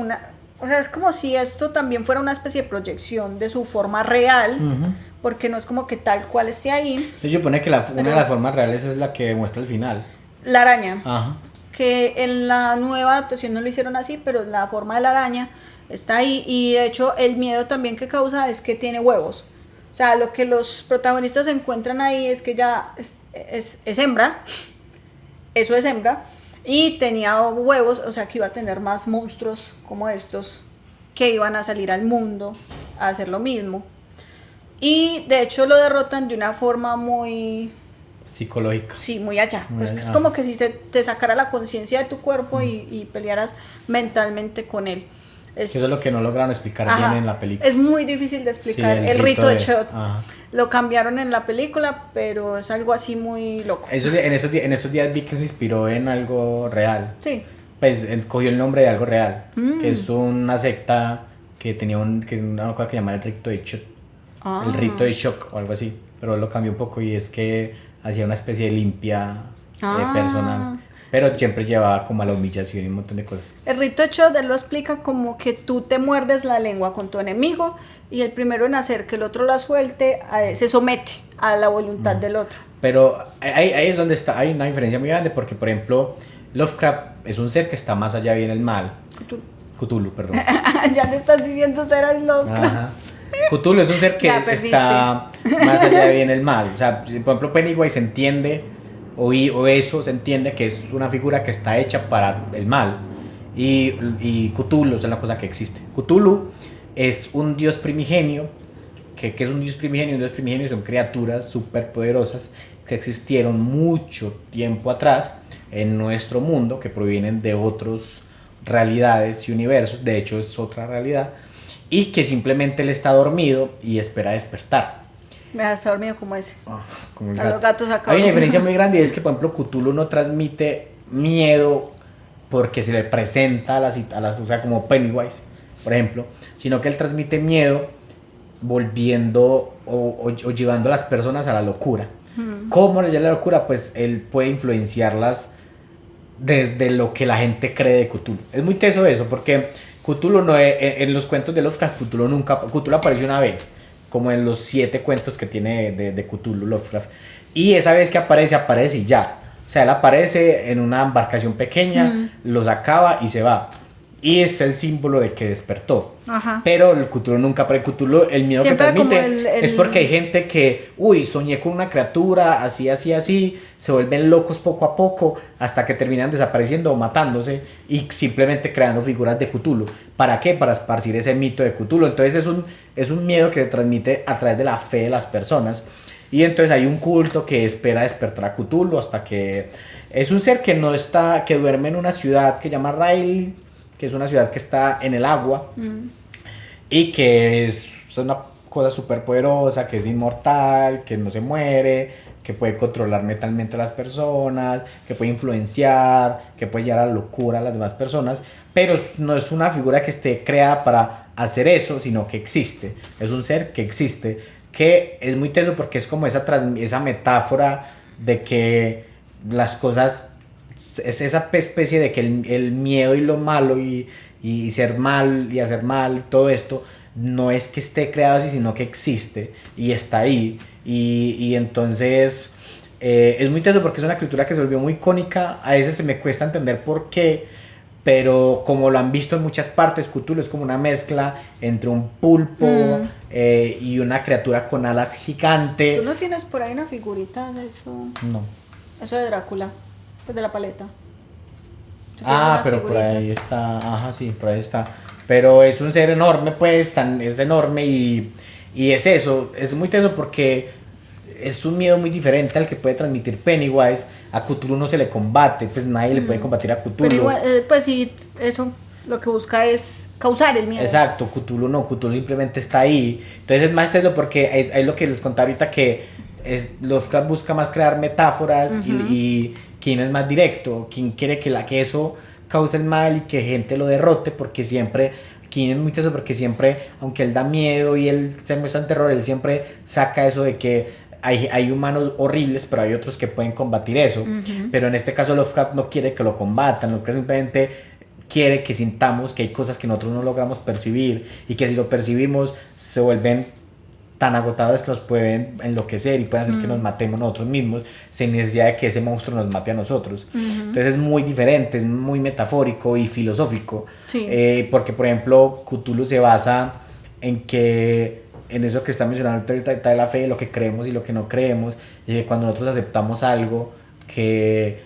o sea, es como si esto también fuera una especie de proyección de su forma real, porque no es como que tal cual esté ahí. Yo supone que una de las formas reales es la que muestra al final. La araña. Ajá. Que en la nueva adaptación no lo hicieron así, pero la forma de la araña está ahí, y de hecho el miedo también que causa es que tiene huevos. O sea, lo que los protagonistas encuentran ahí es que ya es hembra, eso es hembra, y tenía huevos, o sea que iba a tener más monstruos como estos que iban a salir al mundo a hacer lo mismo. Y de hecho lo derrotan de una forma muy psicológica. Sí, muy allá. Pues es como que si te sacara la conciencia de tu cuerpo y pelearas mentalmente con él. Eso es lo que no lograron explicar bien en la película. Es muy difícil de explicar. Sí, el rito de Chod. Lo cambiaron en la película, pero es algo así muy loco. En esos días vi que se inspiró en algo real. Sí. Pues cogió el nombre de algo real, que es una secta que tenía una cosa que llamaba el rito de Chod. El rito de shock o algo así, pero lo cambió un poco, y es que hacía una especie de limpia personal. Pero siempre llevaba como a la humillación y un montón de cosas. El rito de Chod, él lo explica como que tú te muerdes la lengua con tu enemigo y el primero en hacer que el otro la suelte se somete a la voluntad del otro. Pero ahí es donde está, hay una diferencia muy grande porque, por ejemplo, Lovecraft es un ser que está más allá bien el mal. Cthulhu, perdón. Ya le estás diciendo ser el Lovecraft. Ajá. Cthulhu es un ser que está más allá de bien el mal. O sea, por ejemplo, Pennywise se entiende, o eso se entiende que es una figura que está hecha para el mal. Y Cthulhu es la cosa que existe. Cthulhu es un dios primigenio. ¿Qué es un dios primigenio? Un dios primigenio son criaturas súper poderosas que existieron mucho tiempo atrás en nuestro mundo, que provienen de otras realidades y universos. De hecho, es otra realidad. Y que simplemente él está dormido y espera despertar. Me está dormido como ese. Como el a gato. los gatos acá. Hay una diferencia muy grande y es que, por ejemplo, Cthulhu no transmite miedo porque se le presenta o sea, como Pennywise, por ejemplo, sino que él transmite miedo volviendo o llevando a las personas a la locura. ¿Cómo le lleva a la locura? Pues él puede influenciarlas desde lo que la gente cree de Cthulhu. Es muy teso eso, porque Cthulhu no es, en los cuentos de Lovecraft, Cthulhu apareció una vez, como en los 7 cuentos que tiene de Cthulhu Lovecraft. Y esa vez que aparece y ya. O sea, él aparece en una embarcación pequeña, los acaba y se va. Y es el símbolo de que despertó. Ajá. Pero el Cthulhu nunca aparece. Cthulhu, el miedo siempre que transmite es porque hay gente que, soñé con una criatura, así, se vuelven locos poco a poco hasta que terminan desapareciendo o matándose y simplemente creando figuras de Cthulhu. ¿Para qué? Para esparcir ese mito de Cthulhu. Entonces es un miedo que se transmite a través de la fe de las personas. Y entonces hay un culto que espera despertar a Cthulhu hasta que... Es un ser que que duerme en una ciudad que se llama Riley, que es una ciudad que está en el agua y que es una cosa súper poderosa, que es inmortal, que no se muere, que puede controlar mentalmente a las personas, que puede influenciar, que puede llevar a la locura a las demás personas, pero no es una figura que esté creada para hacer eso, sino que existe. Es un ser que existe, que es muy teso porque es como esa metáfora de que las cosas... Es esa especie de que el miedo y lo malo y ser mal y hacer mal, todo esto, no es que esté creado así, sino que existe y está ahí. Y entonces es muy teso porque es una criatura que se volvió muy icónica. A veces se me cuesta entender por qué, pero como lo han visto en muchas partes, Cthulhu es como una mezcla entre un pulpo y una criatura con alas gigante. ¿Tú no tienes por ahí una figurita de eso? No. Eso de Drácula. Pues de la paleta. Pero por ahí está, ajá, sí, por ahí está. Pero es un ser enorme, pues, es enorme y es eso, es muy teso porque es un miedo muy diferente al que puede transmitir Pennywise. A Cthulhu no se le combate, pues nadie le puede combatir a Cthulhu. Pero igual, pues sí, eso lo que busca es causar el miedo. Exacto, Cthulhu no, Cthulhu simplemente está ahí. Entonces es más teso porque es lo que les contaba ahorita, que Lovecraft busca más crear metáforas y quién es más directo, quién quiere que eso cause el mal y que gente lo derrote, porque siempre, quién es muy teso porque siempre, aunque él da miedo y él se muestra en terror, él siempre saca eso de que hay humanos horribles, pero hay otros que pueden combatir eso. Pero en este caso Lovecraft no quiere que lo combatan, Lovecraft simplemente quiere que sintamos que hay cosas que nosotros no logramos percibir y que si lo percibimos se vuelven tan agotadores que nos pueden enloquecer y pueden hacer que nos matemos nosotros mismos sin necesidad de que ese monstruo nos mate a nosotros. Entonces es muy diferente, es muy metafórico y filosófico. Sí. Porque por ejemplo Cthulhu se basa en eso que está mencionando ahorita de la fe, lo que creemos y lo que no creemos, y cuando nosotros aceptamos algo que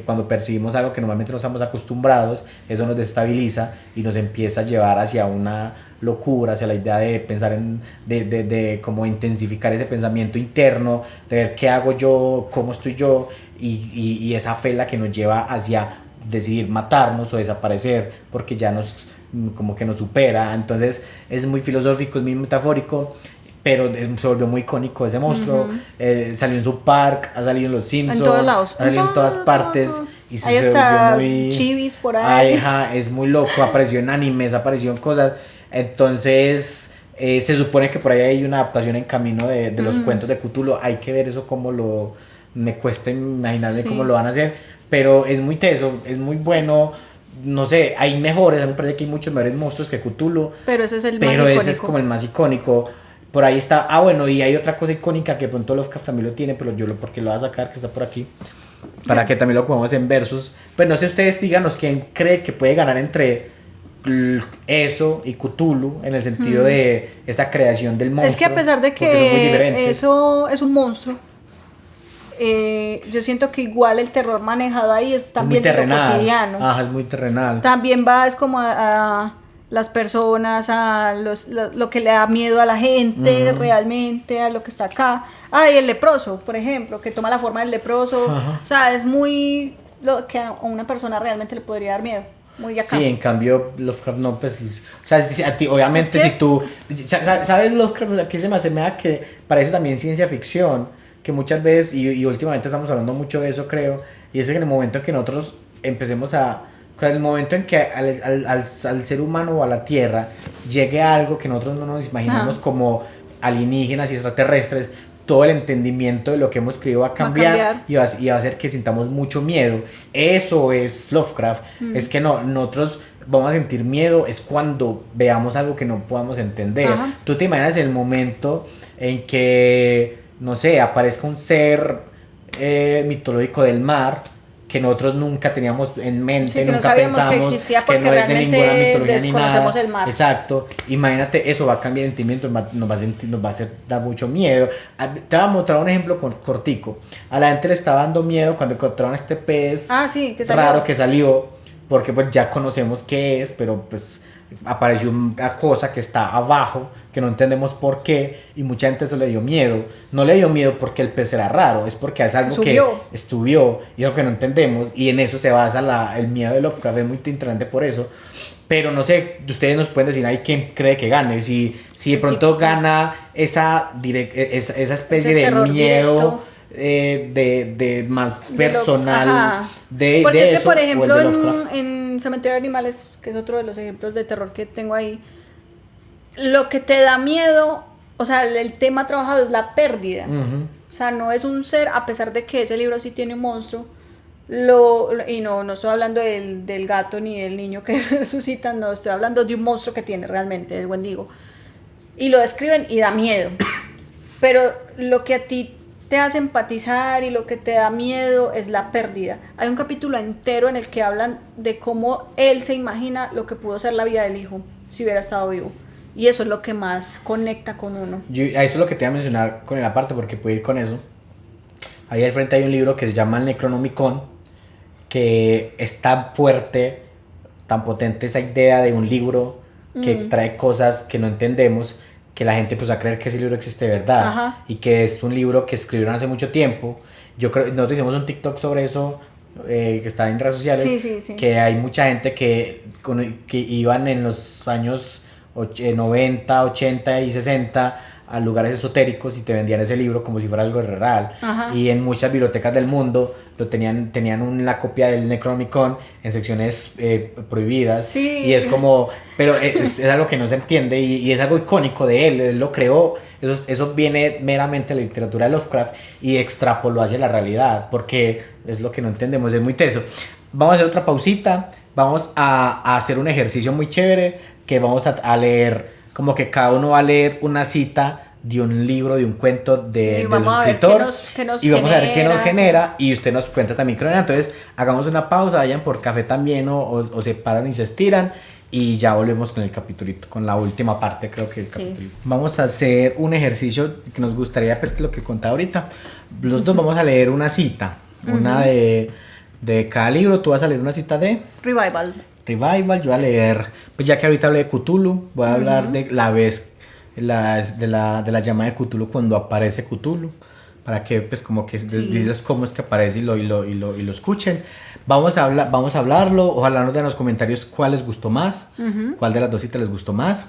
cuando percibimos algo que normalmente no estamos acostumbrados, eso nos desestabiliza y nos empieza a llevar hacia una locura, hacia la idea de pensar de cómo intensificar ese pensamiento interno, de ver qué hago yo, cómo estoy yo, y esa fe la que nos lleva hacia decidir matarnos o desaparecer porque ya como que nos supera. Entonces es muy filosófico, es muy metafórico, pero se volvió muy icónico ese monstruo. Salió en South Park, ha salido en Los Simpsons, en todos lados, ha salido en todas partes. Y ahí está Chivis por ahí. Ajá, es muy loco, apareció en animes, apareció en cosas. Entonces se supone que por ahí hay una adaptación en camino de los cuentos de Cthulhu. Hay que ver eso me cuesta imaginarme cómo lo van a hacer, pero es muy teso, es muy bueno. No sé, hay mejores, a mí me parece que hay muchos mejores monstruos que Cthulhu. Pero ese es el más pero icónico. ese es como el más icónico. Por ahí está. Ah, bueno, y hay otra cosa icónica que de pronto Lovecraft también lo tiene, pero porque lo voy a sacar, que está por aquí. Para que también lo pongamos en versus. Pues no sé, ustedes díganos quién cree que puede ganar entre eso y Cthulhu, en el sentido de esta creación del monstruo. Es que a pesar de que eso es un monstruo, yo siento que igual el terror manejado ahí es también de lo cotidiano. Ajá, es muy terrenal. También es como a las personas, a lo que le da miedo a la gente realmente, a lo que está acá. Y el leproso, por ejemplo, que toma la forma del leproso. O sea, es muy lo que a una persona realmente le podría dar miedo. Muy acá. Sí, en cambio Lovecraft no, pues, o sea, a ti, obviamente, si tú, ¿sabes Lovecraft? Aquí se me asemeja que parece también ciencia ficción, que muchas veces, y últimamente estamos hablando mucho de eso, creo, y es que en el momento en que nosotros empecemos o sea, el momento en que al ser humano o a la Tierra llegue algo que nosotros no nos imaginamos como alienígenas y extraterrestres, todo el entendimiento de lo que hemos creído va a cambiar. Y va a hacer que sintamos mucho miedo. Eso es Lovecraft. Es que nosotros vamos a sentir miedo es cuando veamos algo que no podamos entender. Tú te imaginas el momento en que, no sé, aparezca un ser mitológico del mar que nosotros nunca teníamos en mente, sí, que nunca no sabíamos pensamos que existía, porque no es de ninguna mitología ni nada. El mar. Exacto. Imagínate, eso va a cambiar el sentimiento, nos va a hacer dar mucho miedo. Te voy a mostrar un ejemplo cortico. A la gente le estaba dando miedo cuando encontraron este pez raro que salió, porque pues ya conocemos qué es, pero pues apareció una cosa que está abajo, que no entendemos por qué, y mucha gente eso le dio miedo. No le dio miedo porque el pez era raro, es porque es algo que subió y algo que no entendemos, y en eso se basa el miedo de Lovecraft. Es muy interesante por eso. Pero no sé, ustedes nos pueden decir ahí quién cree que gane, si de pronto gana esa especie de miedo de más personal de porque es que, eso, por ejemplo, o el de en Cementerio de Animales, que es otro de los ejemplos de terror que tengo ahí, lo que te da miedo, o sea, el tema trabajado es la pérdida. O sea, no es un ser, a pesar de que ese libro sí tiene un monstruo, y no estoy hablando del gato ni del niño que resucitan, no, estoy hablando de un monstruo que tiene realmente, el Wendigo. Y lo describen y da miedo. Pero lo que a ti te hace empatizar y lo que te da miedo es la pérdida. Hay un capítulo entero en el que hablan de cómo él se imagina lo que pudo ser la vida del hijo si hubiera estado vivo. Y eso es lo que más conecta con uno. Eso es lo que te voy a mencionar con la parte, porque puedo ir con eso. Ahí al frente hay un libro que se llama el Necronomicon, que es tan fuerte, tan potente esa idea de un libro que trae cosas que no entendemos, que la gente pues va a creer que ese libro existe de verdad. Y que es un libro que escribieron hace mucho tiempo. Yo creo, nosotros hicimos un TikTok sobre eso, que está en redes sociales, sí. que hay mucha gente que iban en los años 90, 80 y 60 a lugares esotéricos y te vendían ese libro como si fuera algo real. Y en muchas bibliotecas del mundo tenían la copia del Necronomicon en secciones prohibidas. Y es como, pero es algo que no se entiende, y es algo icónico de él lo creó. Eso viene meramente de la literatura de Lovecraft y extrapoló hacia la realidad, porque es lo que no entendemos, es muy teso. Vamos a hacer otra pausita, vamos a hacer un ejercicio muy chévere, que vamos a leer, como que cada uno va a leer una cita de un libro, de un cuento de su escritor, y vamos a ver qué nos genera, y usted nos cuenta también qué nos genera. Entonces hagamos una pausa, vayan por café también, o se paran y se estiran, y ya volvemos con el capitulito, con la última parte, creo que el capitulito. Vamos a hacer un ejercicio que nos gustaría, pues, que lo que contaba ahorita. Los dos vamos a leer una cita, una de cada libro. Tú vas a leer una cita de Revival, yo voy a leer, pues ya que ahorita hablé de Cthulhu, voy a hablar de la llama de Cthulhu, cuando aparece Cthulhu, para que pues como que dices cómo es que aparece y lo escuchen. Vamos a hablarlo, ojalá nos den en los comentarios cuál les gustó más, cuál de las dos citas les gustó más.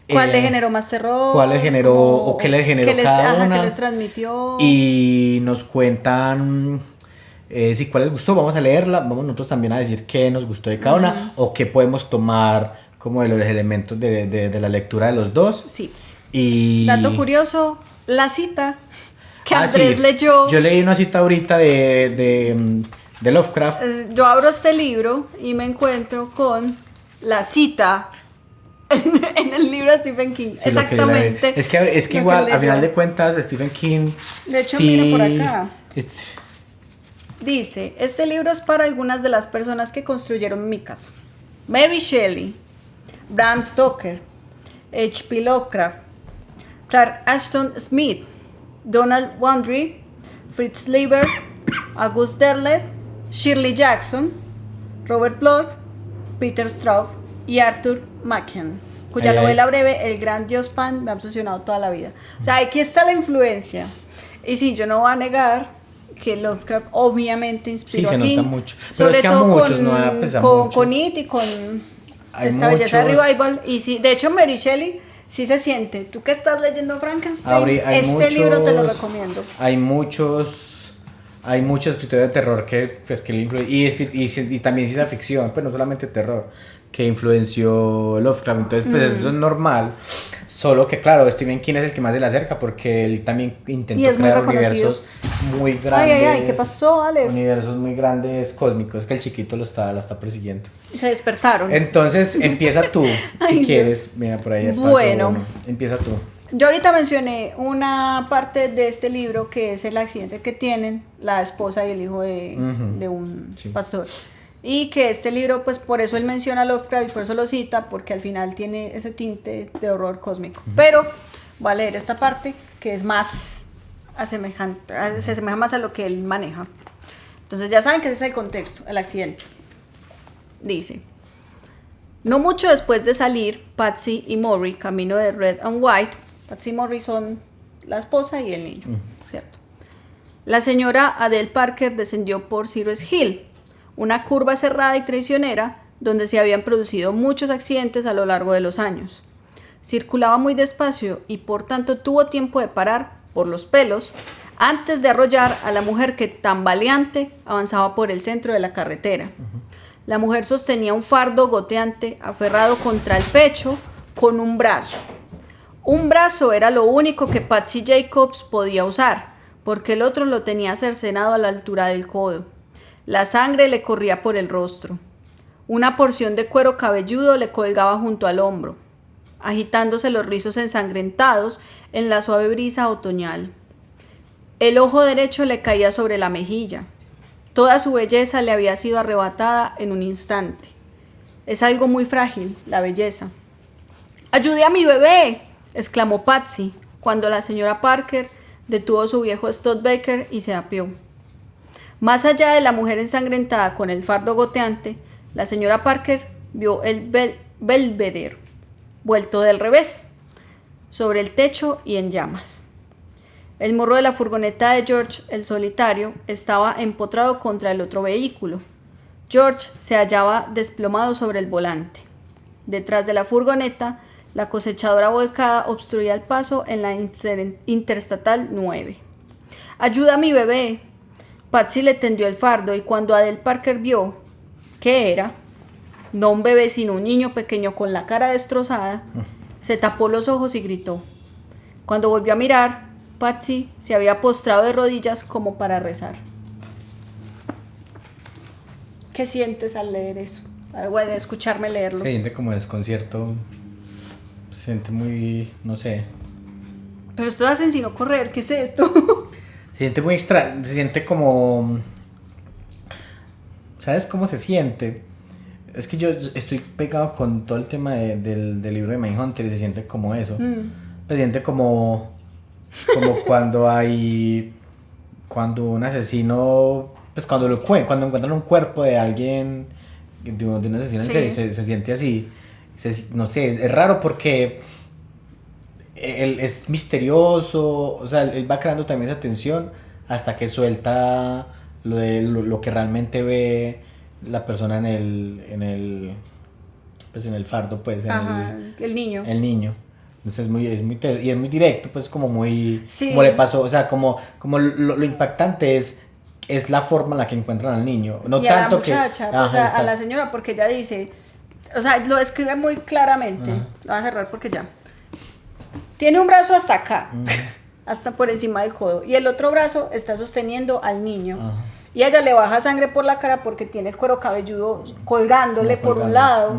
¿Cuál le generó más terror? ¿Cuál le generó o qué le generó cada una? ¿Qué les transmitió? Y nos cuentan si cuál les gustó. Vamos a leerla, vamos nosotros también a decir qué nos gustó de cada una, o qué podemos tomar como de los elementos de la lectura de los dos. Sí. Y dato curioso, la cita que Andrés leyó. Yo leí una cita ahorita de de Lovecraft. Yo abro este libro y me encuentro con la cita en el libro de Stephen King. Sí, exactamente. Es que igual, a final de cuentas, Stephen King. De hecho, sí, mira por acá. Dice: este libro es para algunas de las personas que construyeron mi casa. Mary Shelley, Bram Stoker, H.P. Lovecraft, Clark Ashton Smith, Donald Wandry, Fritz Leiber, August Derleth, Shirley Jackson, Robert Bloch, Peter Straub y Arthur Machen, cuya novela breve El gran Dios Pan me ha obsesionado toda la vida. O sea, aquí está la influencia. Y sí, yo no voy a negar que Lovecraft obviamente inspiró sí, a se King, nota mucho. Pero sobre es que todo muchos, no mucho. Con It y con Hay esta belleza muchos. revival. Y sí, de hecho Mary Shelley sí se siente. Tú que estás leyendo Frankenstein, Hay este libro te lo recomiendo. Hay muchos escritores de terror que le influyen, y también ciencia ficción, pues no solamente terror, que influenció Lovecraft. Entonces, pues eso es normal. Solo que, claro, Stephen King es el que más se le acerca porque él también intentó crear universos muy grandes. Ay, ¿qué pasó, Ale? Universos muy grandes, cósmicos, que el chiquito la está persiguiendo. Se despertaron. Entonces, empieza tú, si quieres. Mira, por ahí. Bueno. Empieza tú. Yo ahorita mencioné una parte de este libro que es el accidente que tienen la esposa y el hijo de un pastor. Y que este libro, pues por eso él menciona a Lovecraft y por eso lo cita, porque al final tiene ese tinte de horror cósmico. Pero voy a leer esta parte que es más asemejante, se asemeja más a lo que él maneja. Entonces ya saben que ese es el contexto, el accidente. Dice: no mucho después de salir, Patsy y Maury camino de Red and White. Patsy y Maury son la esposa y el niño, ¿cierto? La señora Adele Parker descendió por Cyrus Hill, una curva cerrada y traicionera donde se habían producido muchos accidentes a lo largo de los años. Circulaba muy despacio y por tanto tuvo tiempo de parar por los pelos antes de arrollar a la mujer que tambaleante avanzaba por el centro de la carretera. La mujer sostenía un fardo goteante aferrado contra el pecho con un brazo. Un brazo era lo único que Patsy Jacobs podía usar, porque el otro lo tenía cercenado a la altura del codo. La sangre le corría por el rostro. Una porción de cuero cabelludo le colgaba junto al hombro, agitándose los rizos ensangrentados en la suave brisa otoñal. El ojo derecho le caía sobre la mejilla. Toda su belleza le había sido arrebatada en un instante. Es algo muy frágil, la belleza. ¡Ayude a mi bebé!, exclamó Patsy, cuando la señora Parker detuvo su viejo Studebaker y se apeó. Más allá de la mujer ensangrentada con el fardo goteante, la señora Parker vio el Belvedere, vuelto del revés, sobre el techo y en llamas. El morro de la furgoneta de George, el solitario, estaba empotrado contra el otro vehículo. George se hallaba desplomado sobre el volante. Detrás de la furgoneta, la cosechadora volcada obstruía el paso en la Interestatal 9. ¡Ayuda a mi bebé! Patsy le tendió el fardo y cuando Adele Parker vio que era, no un bebé sino un niño pequeño con la cara destrozada, se tapó los ojos y gritó. Cuando volvió a mirar, Patsy se había postrado de rodillas como para rezar. ¿Qué sientes al leer eso? Bueno, escucharme leerlo. Se siente como desconcierto. Se siente muy, no sé. Pero esto hacen sino correr, ¿qué es esto? Se siente muy extraño, se siente como... ¿Sabes cómo se siente? Es que yo estoy pegado con todo el tema del libro de Mindhunter y se siente como eso. Se siente como cuando un asesino, pues cuando encuentran un cuerpo de alguien, de un asesino en serie, se siente así. No sé, es raro porque él es misterioso, o sea, él va creando también esa tensión hasta que suelta lo que realmente ve la persona en el fardo, pues, el niño. El niño. Entonces es muy directo, pues como muy, como le pasó, o sea, como lo impactante es la forma en la que encuentran al niño, no y tanto a la muchacha, que, pues a la señora, porque ella dice, o sea, lo describe muy claramente. Lo voy a cerrar porque ya. Tiene un brazo hasta acá, hasta por encima del codo, y el otro brazo está sosteniendo al niño. y a ella le baja sangre por la cara porque tienes cuero cabelludo colgándole por un lado.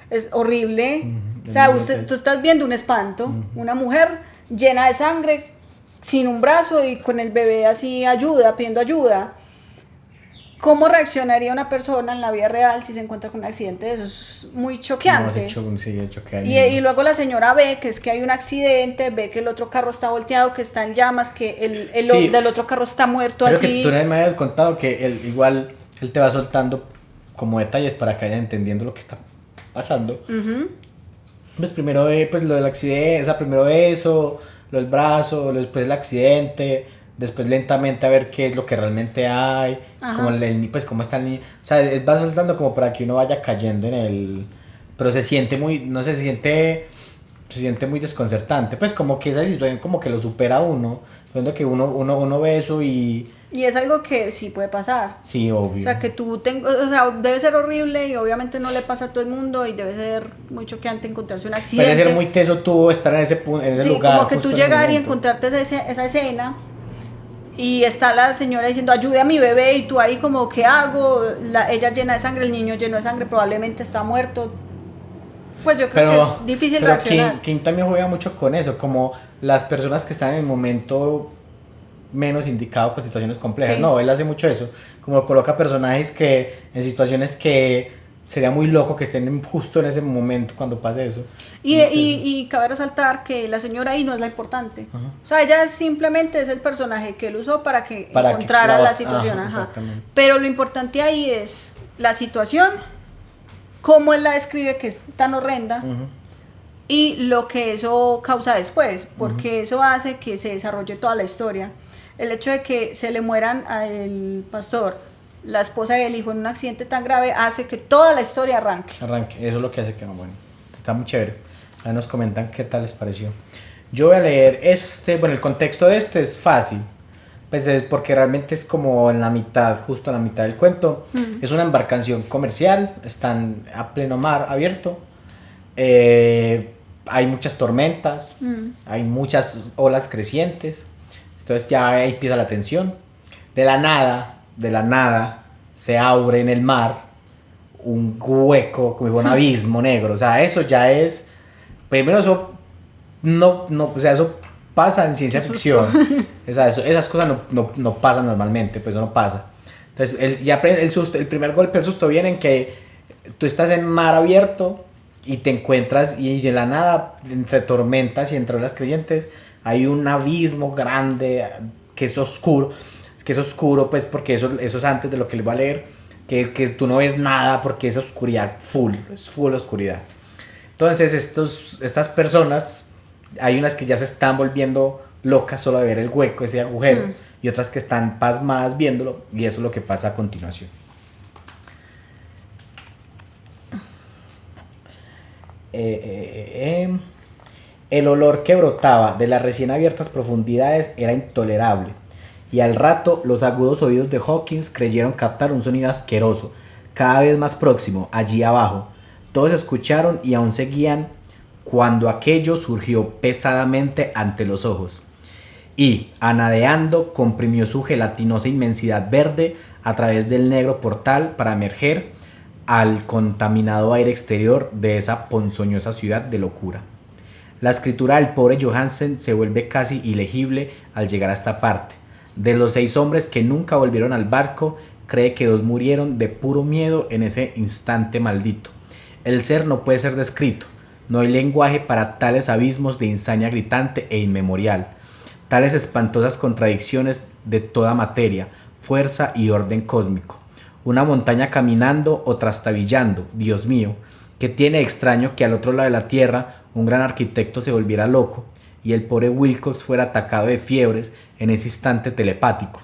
Es horrible. O sea, tú estás viendo un espanto, una mujer llena de sangre, sin un brazo y con el bebé así pidiendo ayuda. ¿Cómo reaccionaría una persona en la vida real si se encuentra con un accidente de eso? Es muy choqueante. Y luego la señora ve que es que hay un accidente, ve que el otro carro está volteado, que está en llamas, que el del otro carro está muerto. Creo así. Que tú me habías contado que él te va soltando como detalles para que vayan entendiendo lo que está pasando. Pues primero pues lo del accidente, o sea, primero eso, lo del brazo, después el accidente, después lentamente a ver qué es lo que realmente hay, como pues cómo está el niño, o sea, él va soltando como para que uno vaya cayendo en el, pero se siente muy, no sé, se siente muy desconcertante, pues como que esa situación como que lo supera a uno, viendo que uno ve eso y es algo que sí puede pasar. Sí, obvio. O sea, que debe ser horrible y obviamente no le pasa a todo el mundo y debe ser muy choqueante encontrarse un accidente. Debe ser muy teso tú estar en ese punto, en ese lugar. Sí, como que tú llegar y encontrarte esa escena y está la señora diciendo ayude a mi bebé y tú ahí como ¿qué hago? Ella llena de sangre, el niño lleno de sangre, probablemente está muerto. Pues yo creo que es difícil reaccionar. King también juega mucho con eso, como las personas que están en el momento menos indicado con situaciones complejas. Sí. No, él hace mucho eso, como coloca personajes que en situaciones que sería muy loco que estén justo en ese momento cuando pase eso. Y cabe resaltar que la señora ahí no es la importante. O sea, ella simplemente es el personaje que él usó para encontrara la situación. Pero lo importante ahí es la situación, cómo él la describe, que es tan horrenda, y lo que eso causa después, porque eso hace que se desarrolle toda la historia. El hecho de que se le mueran al pastor, la esposa y el hijo en un accidente tan grave hace que toda la historia arranque. Eso es lo que hace que, bueno, está muy chévere. Ahí nos comentan qué tal les pareció. Yo voy a leer el contexto de es fácil, pues es porque realmente es como en la mitad, justo en la mitad del cuento. Es una embarcación comercial, están a pleno mar abierto, hay muchas tormentas, hay muchas olas crecientes. Entonces ya ahí empieza la tensión. De la nada, se abre en el mar un hueco, como un abismo negro. O sea, eso ya es. Primero, eso o sea, eso pasa en ciencia ficción. O sea, esas cosas no pasan normalmente, pues eso no pasa. Entonces, el primer golpe, el susto viene en que tú estás en mar abierto y te encuentras, y de la nada, entre tormentas y entre olas crecientes, hay un abismo grande que es oscuro, pues porque eso es antes de lo que les voy a leer, que tú no ves nada porque es oscuridad es full oscuridad. Entonces estas personas, hay unas que ya se están volviendo locas solo de ver el hueco, ese agujero, y otras que están pasmadas viéndolo, y eso es lo que pasa a continuación. El olor que brotaba de las recién abiertas profundidades era intolerable, y al rato los agudos oídos de Hawkins creyeron captar un sonido asqueroso, cada vez más próximo, allí abajo. Todos escucharon y aún seguían cuando aquello surgió pesadamente ante los ojos, y, anadeando, comprimió su gelatinosa inmensidad verde a través del negro portal para emerger al contaminado aire exterior de esa ponzoñosa ciudad de locura. La escritura del pobre Johansen se vuelve casi ilegible al llegar a esta parte. De los 6 hombres que nunca volvieron al barco, cree que 2 murieron de puro miedo en ese instante maldito. El ser no puede ser descrito. No hay lenguaje para tales abismos de insania gritante e inmemorial. Tales espantosas contradicciones de toda materia, fuerza y orden cósmico. Una montaña caminando o trastabillando, Dios mío. ¿Qué tiene extraño que al otro lado de la tierra un gran arquitecto se volviera loco y el pobre Wilcox fuera atacado de fiebres en ese instante telepático?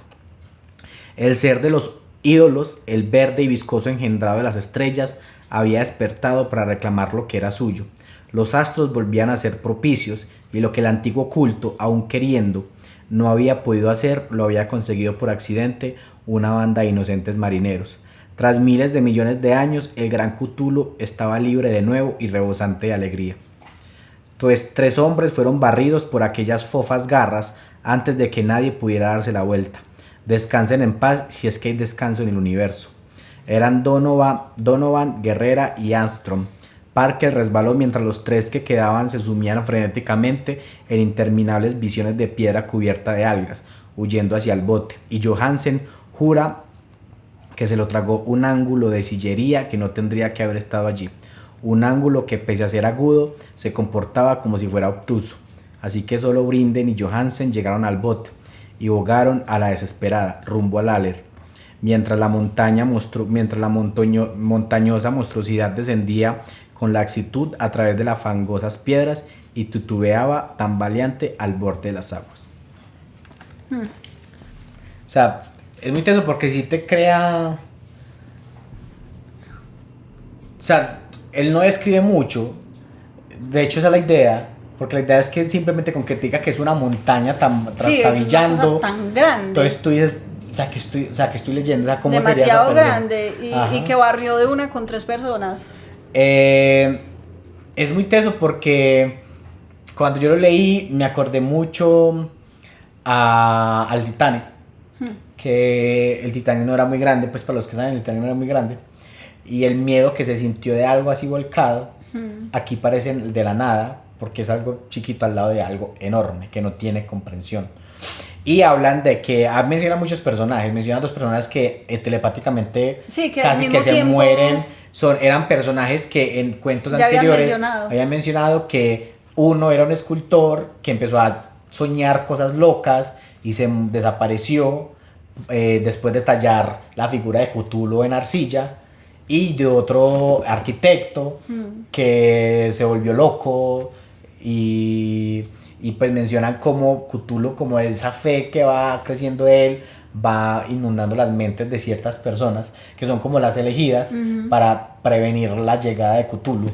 El ser de los ídolos, el verde y viscoso engendrado de las estrellas, había despertado para reclamar lo que era suyo. Los astros volvían a ser propicios, y lo que el antiguo culto, aun queriendo, no había podido hacer, lo había conseguido por accidente una banda de inocentes marineros. Tras miles de millones de años, el gran Cthulhu estaba libre de nuevo y rebosante de alegría. Pues 3 hombres fueron barridos por aquellas fofas garras antes de que nadie pudiera darse la vuelta. Descansen en paz si es que hay descanso en el universo. Eran Donovan, Guerrera y Armstrong. Parker resbaló mientras los tres que quedaban se sumían frenéticamente en interminables visiones de piedra cubierta de algas, huyendo hacia el bote, y Johansen jura que se lo tragó un ángulo de sillería que no tendría que haber estado allí, un ángulo que pese a ser agudo se comportaba como si fuera obtuso. Así que solo Brinden y Johansen llegaron al bote y bogaron a la desesperada rumbo al Aller, mientras la montañosa monstruosidad descendía con laxitud a través de las fangosas piedras y titubeaba tambaleante al borde de las aguas. O sea, es muy teso porque sí te crea... O sea, él no describe mucho. De hecho, esa es la idea. Porque la idea es que simplemente con que te diga que es una montaña trastabillando. Sí, es una cosa tan grande. Entonces tú dices, o sea, que estoy leyendo. O sea, ¿cómo demasiado sería esa grande y que barrió de una con 3 personas. Es muy teso porque cuando yo lo leí me acordé mucho al Titanic. Que el Titanic no era muy grande, pues para los que saben, el Titanic no era muy grande. Y el miedo que se sintió de algo así volcado, aquí parece de la nada, porque es algo chiquito al lado de algo enorme, que no tiene comprensión. Y hablan de que, menciona muchos personajes, menciona 2 personajes que telepáticamente que casi que se mueren. Eran personajes que en cuentos anteriores habían mencionado que uno era un escultor que empezó a soñar cosas locas y se desapareció después de tallar la figura de Cthulhu en arcilla, y de otro arquitecto que se volvió loco y pues mencionan como Cthulhu, como esa fe que va creciendo él, va inundando las mentes de ciertas personas que son como las elegidas para prevenir la llegada de Cthulhu.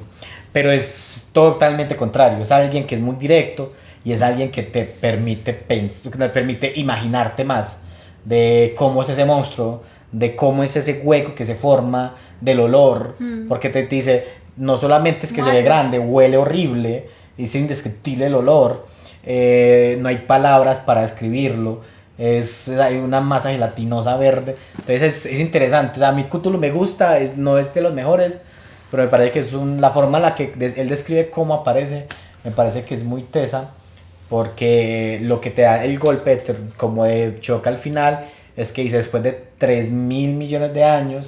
Pero es totalmente contrario, es alguien que es muy directo y es alguien que te permite imaginarte más de cómo es ese monstruo, de cómo es ese hueco que se forma, del olor, porque te dice, no solamente es que se ve grande, huele horrible, es indescriptible el olor, no hay palabras para describirlo, hay una masa gelatinosa verde, entonces es interesante. O sea, a mí Cthulhu me gusta, no es de los mejores, pero me parece que es la forma en la que él describe cómo aparece, me parece que es muy tesa, porque lo que te da el golpe como de choque al final es que dice, después de 3.000 millones de años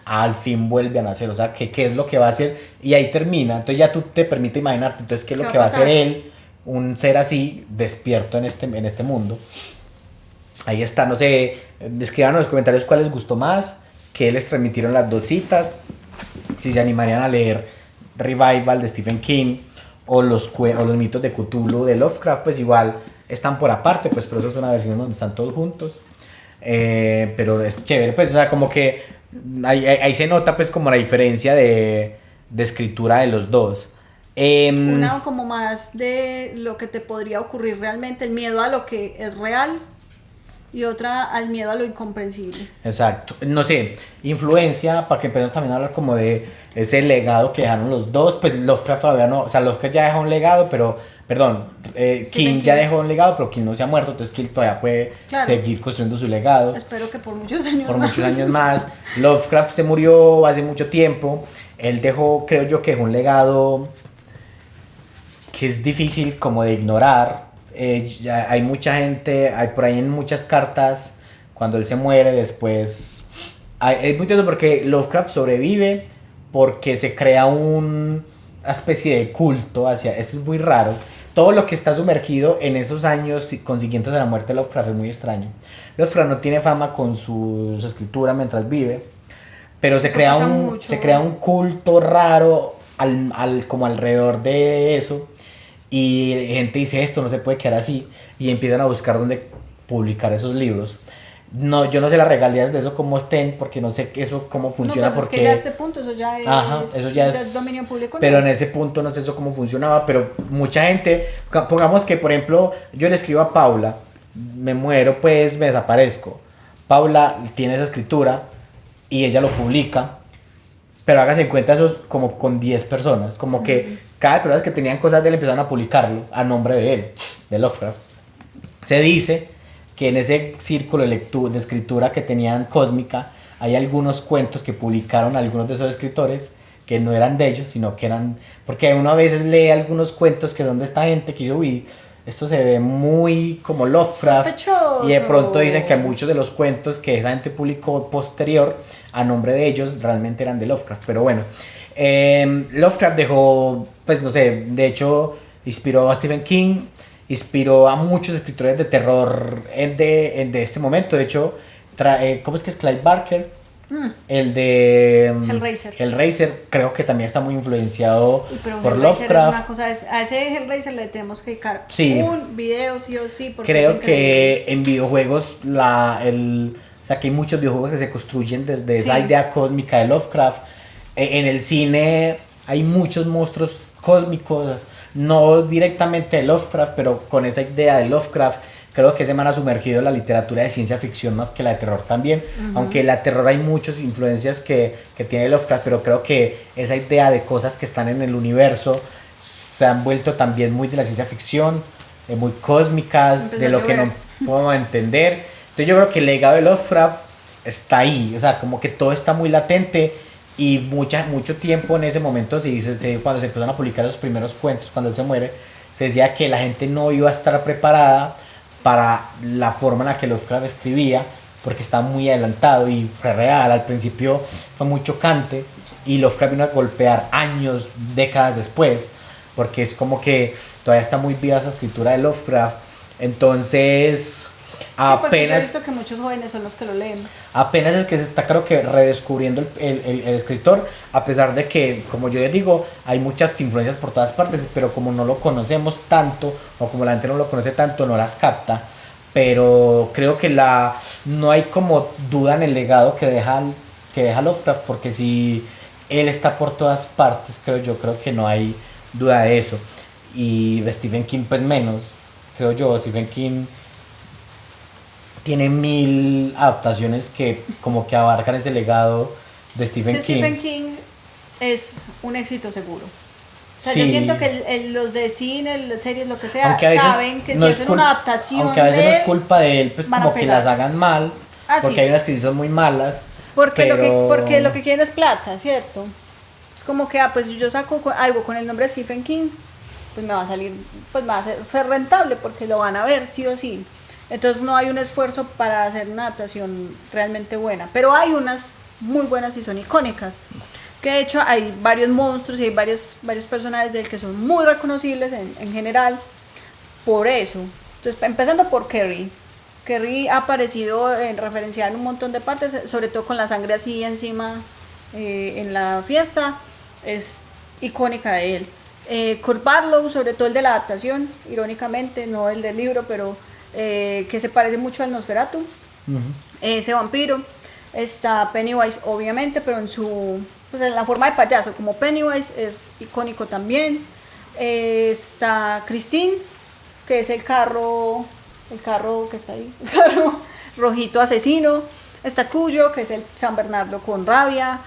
al fin vuelve a nacer, o sea, ¿qué es lo que va a hacer? Y ahí termina, entonces ya tú te permite imaginarte, entonces ¿qué es lo que va a hacer él, un ser así, despierto en este mundo? Ahí está, no sé, escriban en los comentarios cuál les gustó más, qué les transmitieron las 2 citas, si se animarían a leer Revival de Stephen King o los mitos de Cthulhu de Lovecraft, pues igual están por aparte, pues pero eso es una versión donde están todos juntos, pero es chévere, pues o sea, como que ahí se nota pues como la diferencia de escritura de los dos. Una como más de lo que te podría ocurrir realmente, el miedo a lo que es real, y otra al miedo a lo incomprensible. Exacto, no sé, influencia, para que empecemos también a hablar como de ese legado que dejaron los dos, pues Lovecraft todavía no, o sea, Lovecraft ya dejó un legado, pero, perdón, King ya dejó un legado, pero King no se ha muerto, entonces King todavía puede seguir construyendo su legado. Espero que por muchos años por muchos años más. Lovecraft se murió hace mucho tiempo, él dejó, creo yo que dejó un legado que es difícil como de ignorar. Hay mucha gente, hay por ahí en muchas cartas, cuando él se muere después, es muy interesante porque Lovecraft sobrevive porque se crea una especie de culto hacia, eso es muy raro, todo lo que está sumergido en esos años consiguientes de la muerte de Lovecraft es muy extraño. Lovecraft no tiene fama con su escritura mientras vive, pero se crea un culto raro como alrededor de eso. Y gente dice, esto no se puede quedar así, y empiezan a buscar dónde publicar esos libros. No, yo no sé las regalías de eso cómo estén, porque no sé eso cómo funciona. No, pues porque es que ya a este punto eso ya es, eso ya es dominio público. Pero en ese punto no sé eso cómo funcionaba, pero mucha gente, pongamos que por ejemplo yo le escribo a Paula, me muero, pues me desaparezco. Paula tiene esa escritura y ella lo publica, pero hágase en cuenta eso es como con 10 personas, como que cada persona que tenían cosas de él empezaron a publicarlo a nombre de él, de Lovecraft. Se dice que en ese círculo de escritura que tenían cósmica, hay algunos cuentos que publicaron algunos de esos escritores que no eran de ellos, sino que eran, porque uno a veces lee algunos cuentos que son de esta gente que yo vi, esto se ve muy como Lovecraft, sospechoso. y de pronto dicen que muchos de los cuentos que esa gente publicó posterior a nombre de ellos realmente eran de Lovecraft, pero bueno, Lovecraft dejó, pues no sé, de hecho inspiró a Stephen King, inspiró a muchos escritores de terror de este momento, de hecho, ¿cómo es que es Clive Barker? El de Hellraiser creo que también está muy influenciado por Lovecraft. Es una cosa, a ese Hellraiser le tenemos que dedicar un video sí o sí. Creo que en videojuegos, o sea, que hay muchos videojuegos que se construyen desde esa idea cósmica de Lovecraft. En el cine hay muchos monstruos cósmicos, no directamente de Lovecraft, pero con esa idea de Lovecraft. Creo que ese man ha sumergido en la literatura de ciencia ficción más que la de terror también. Aunque la de terror hay muchas influencias que tiene Lovecraft, pero creo que esa idea de cosas que están en el universo se han vuelto también muy de la ciencia ficción, muy cósmicas, de lo que no podemos entender. Entonces yo creo que el legado de Lovecraft está ahí, o sea, como que todo está muy latente. Y mucho tiempo en ese momento, cuando se empezaron a publicar los primeros cuentos, cuando él se muere, se decía que la gente no iba a estar preparada para la forma en la que Lovecraft escribía, porque estaba muy adelantado y fue real. Al principio fue muy chocante y Lovecraft vino a golpear años, décadas después, porque es como que todavía está muy viva esa escritura de Lovecraft. Entonces apenas, yo he visto que muchos jóvenes son los que lo leen. Apenas es que se está, creo que, redescubriendo el escritor, a pesar de que, como yo les digo, hay muchas influencias por todas partes, pero como no lo conocemos tanto, o como la gente no lo conoce tanto, no las capta. Pero creo que no hay como duda en el legado que deja Lovecraft, porque si él está por todas partes, creo que no hay duda de eso. Y de Stephen King pues menos, creo yo. Stephen King tiene 1000 adaptaciones que como que abarcan ese legado de Stephen King. Stephen King es un éxito seguro. O sea, sí. Yo siento que los de cine, las series, lo que sea, saben que no si hacen una adaptación, aunque a veces no es culpa de él, pues como que las hagan mal, porque hay unas que sí son muy malas. Porque lo que quieren es plata, ¿cierto? Es como que, pues yo saco algo con el nombre de Stephen King, pues me va a salir, pues me va a ser rentable, porque lo van a ver sí o sí. Entonces no hay un esfuerzo para hacer una adaptación realmente buena, pero hay unas muy buenas y son icónicas, que de hecho hay varios monstruos y hay varios personajes de él que son muy reconocibles en general por eso. Entonces, empezando por Carrie. Carrie ha aparecido referenciada en un montón de partes, sobre todo con la sangre así encima en la fiesta, es icónica de él. Kurt Barlow, sobre todo el de la adaptación, irónicamente, no el del libro, pero que se parece mucho al Nosferatu, ese vampiro. Está Pennywise, obviamente, pero pues en la forma de payaso, como Pennywise, es icónico también. Está Christine, que es el carro que está ahí, el carro rojito asesino. Está Cuyo, que es el San Bernardo con rabia.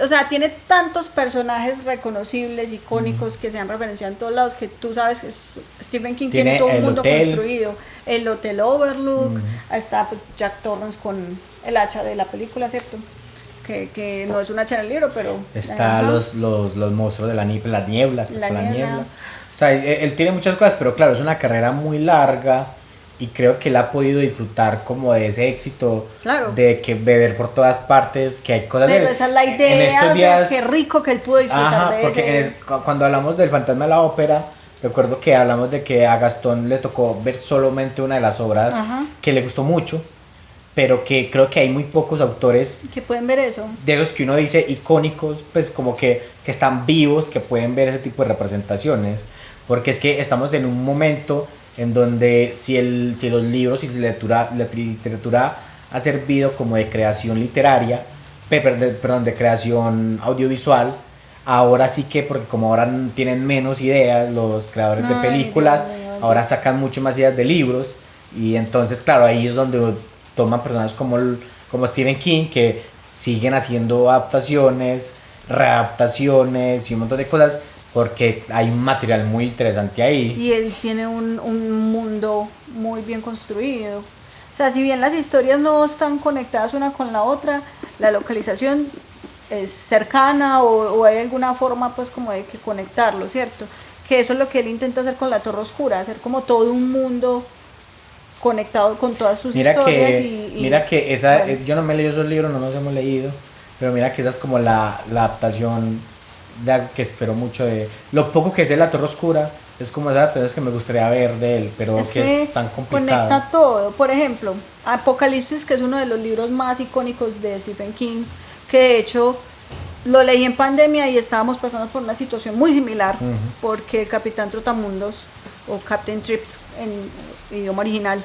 O sea, tiene tantos personajes reconocibles, icónicos, que se han referenciado en todos lados, que tú sabes que Stephen King tiene todo un mundo construido. El Hotel Overlook, está pues Jack Torrance con el hacha de la película, ¿cierto? Que no es un hacha en el libro, pero... Está los monstruos de la niebla, está la niebla. O sea, él tiene muchas cosas, pero claro, es una carrera muy larga. Y creo que él ha podido disfrutar como de ese éxito, claro, de ver por todas partes que hay cosas. Pero esa es la idea, en estos días, o sea, qué rico que él pudo disfrutar de porque cuando hablamos del Fantasma de la Ópera, recuerdo que hablamos de que a Gastón le tocó ver solamente una de las obras que le gustó mucho, pero que creo que hay muy pocos autores que pueden ver eso. De los que uno dice icónicos, pues como que están vivos, que pueden ver ese tipo de representaciones, porque es que estamos en un momento en donde si los libros y la literatura ha servido como de creación literaria, de creación audiovisual, ahora sí que, porque como ahora tienen menos ideas los creadores de películas, ahora sacan mucho más ideas de libros, y entonces claro, ahí es donde toman personas como Stephen King, que siguen haciendo adaptaciones, readaptaciones y un montón de cosas, porque hay un material muy interesante ahí. Y él tiene un mundo muy bien construido. O sea, si bien las historias no están conectadas una con la otra, la localización es cercana o hay alguna forma pues como de que conectarlo, ¿cierto? Que eso es lo que él intenta hacer con La Torre Oscura, hacer como todo un mundo conectado con todas sus historias. Mira que esa, bueno. yo no me he leído esos libros, no los hemos leído, pero mira que esa es como la adaptación de algo que espero mucho de... Lo poco que sé de La Torre Oscura es como esa adaptación que me gustaría ver de él, pero Es que que es tan complicado. conecta todo. Por ejemplo, Apocalipsis, que es uno de los libros más icónicos de Stephen King, que de hecho lo leí en pandemia y estábamos pasando por una situación muy similar, porque el Capitán Trotamundos, o Captain Trips en idioma original,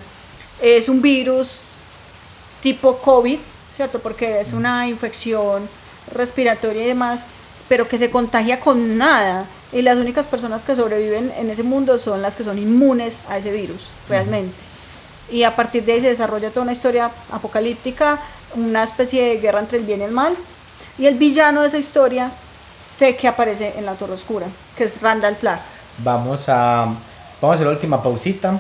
es un virus tipo COVID, ¿cierto? Porque es una infección respiratoria y demás, pero que se contagia con nada. Y las únicas personas que sobreviven en ese mundo son las que son inmunes a ese virus, realmente. Y a partir de ahí se desarrolla toda una historia apocalíptica, una especie de guerra entre el bien y el mal. Y el villano de esa historia sé que aparece en La Torre Oscura, que es Randall Flagg. Vamos a hacer la última pausita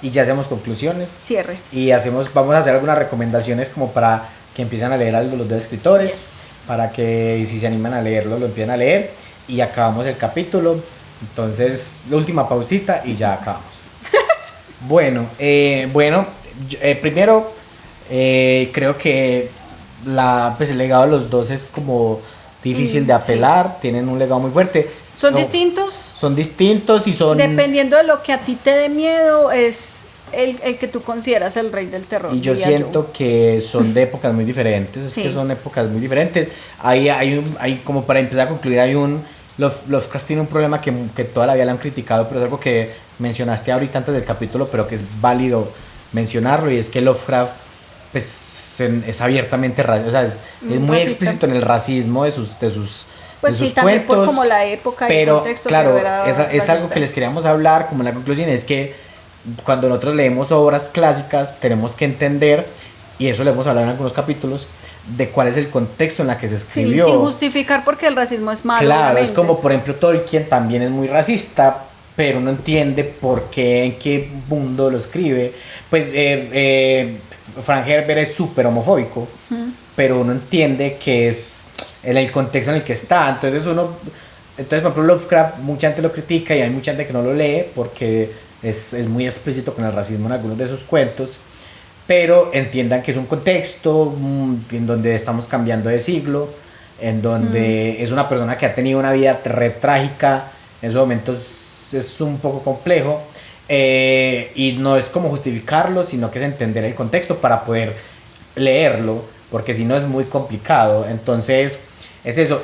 y ya hacemos conclusiones. Cierre. Y vamos a hacer algunas recomendaciones como para que empiecen a leer algo los dos escritores, Yes. para que si se animan a leerlo, lo empiecen a leer y acabamos el capítulo. Entonces, la última pausita y ya acabamos. Bueno, primero creo que pues el legado de los dos es como difícil de apelar, tienen un legado muy fuerte. Son No, distintos. Son distintos y son... Dependiendo de lo que a ti te dé miedo, es el que tú consideras el rey del terror. Y yo siento que son de épocas muy diferentes, es Sí. que son épocas muy diferentes. Hay como para empezar a concluir, Lovecraft tiene un problema que toda la vida le han criticado, pero es algo que mencionaste ahorita antes del capítulo, pero que es válido mencionarlo, y es que Lovecraft pues, es abiertamente racista, o sea, es muy Racista. explícito en el racismo de sus Pues de sí, sus también cuentos, por como la época y el pero contexto. claro, pero era es algo racista. que les queríamos hablar como en la conclusión, es que cuando nosotros leemos obras clásicas tenemos que entender, y eso lo hemos hablado en algunos capítulos, de cuál es el contexto en la que se Sí, escribió. sin justificar porque el racismo es malo. Claro, obviamente. es como por ejemplo Tolkien también es muy racista, pero no entiende por qué, en qué mundo lo escribe. Pues Frank Herbert es súper homofóbico, pero uno entiende que es en el contexto en el que está. Entonces por ejemplo Lovecraft, mucha gente lo critica y hay mucha gente que no lo lee porque es muy explícito con el racismo en algunos de sus cuentos. Pero entiendan que es un contexto en donde estamos cambiando de siglo, en donde es una persona que ha tenido una vida re trágica, en esos momentos es un poco complejo, y no es como justificarlo, sino que es entender el contexto para poder leerlo, porque si no es muy complicado. Entonces es eso.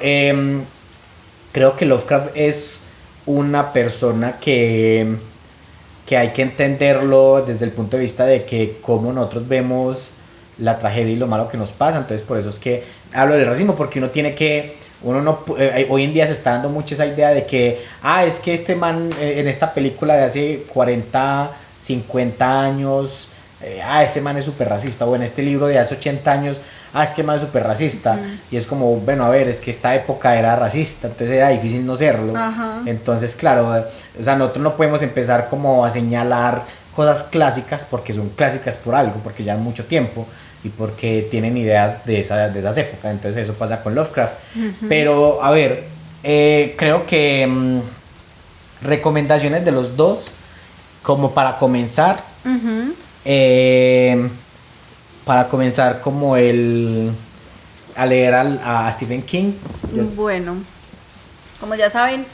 Creo que Lovecraft es una persona que hay que entenderlo desde el punto de vista de que cómo nosotros vemos la tragedia y lo malo que nos pasa. Entonces por eso es que hablo del racismo, porque hoy en día se está dando mucho esa idea de que es que este man en esta película de hace 40, 50 años, ese man es súper racista, o en este libro de hace 80 años, es que man es súper racista, y es como, bueno, a ver, es que esta época era racista, entonces era difícil no serlo. Ajá. Entonces, claro, o sea, nosotros no podemos empezar como a señalar cosas clásicas porque son clásicas por algo, porque ya han mucho tiempo y porque tienen ideas de esas épocas. Entonces eso pasa con Lovecraft. Pero, a ver, creo que recomendaciones de los dos, como para comenzar, como a leer a Stephen King. Bueno, como ya saben,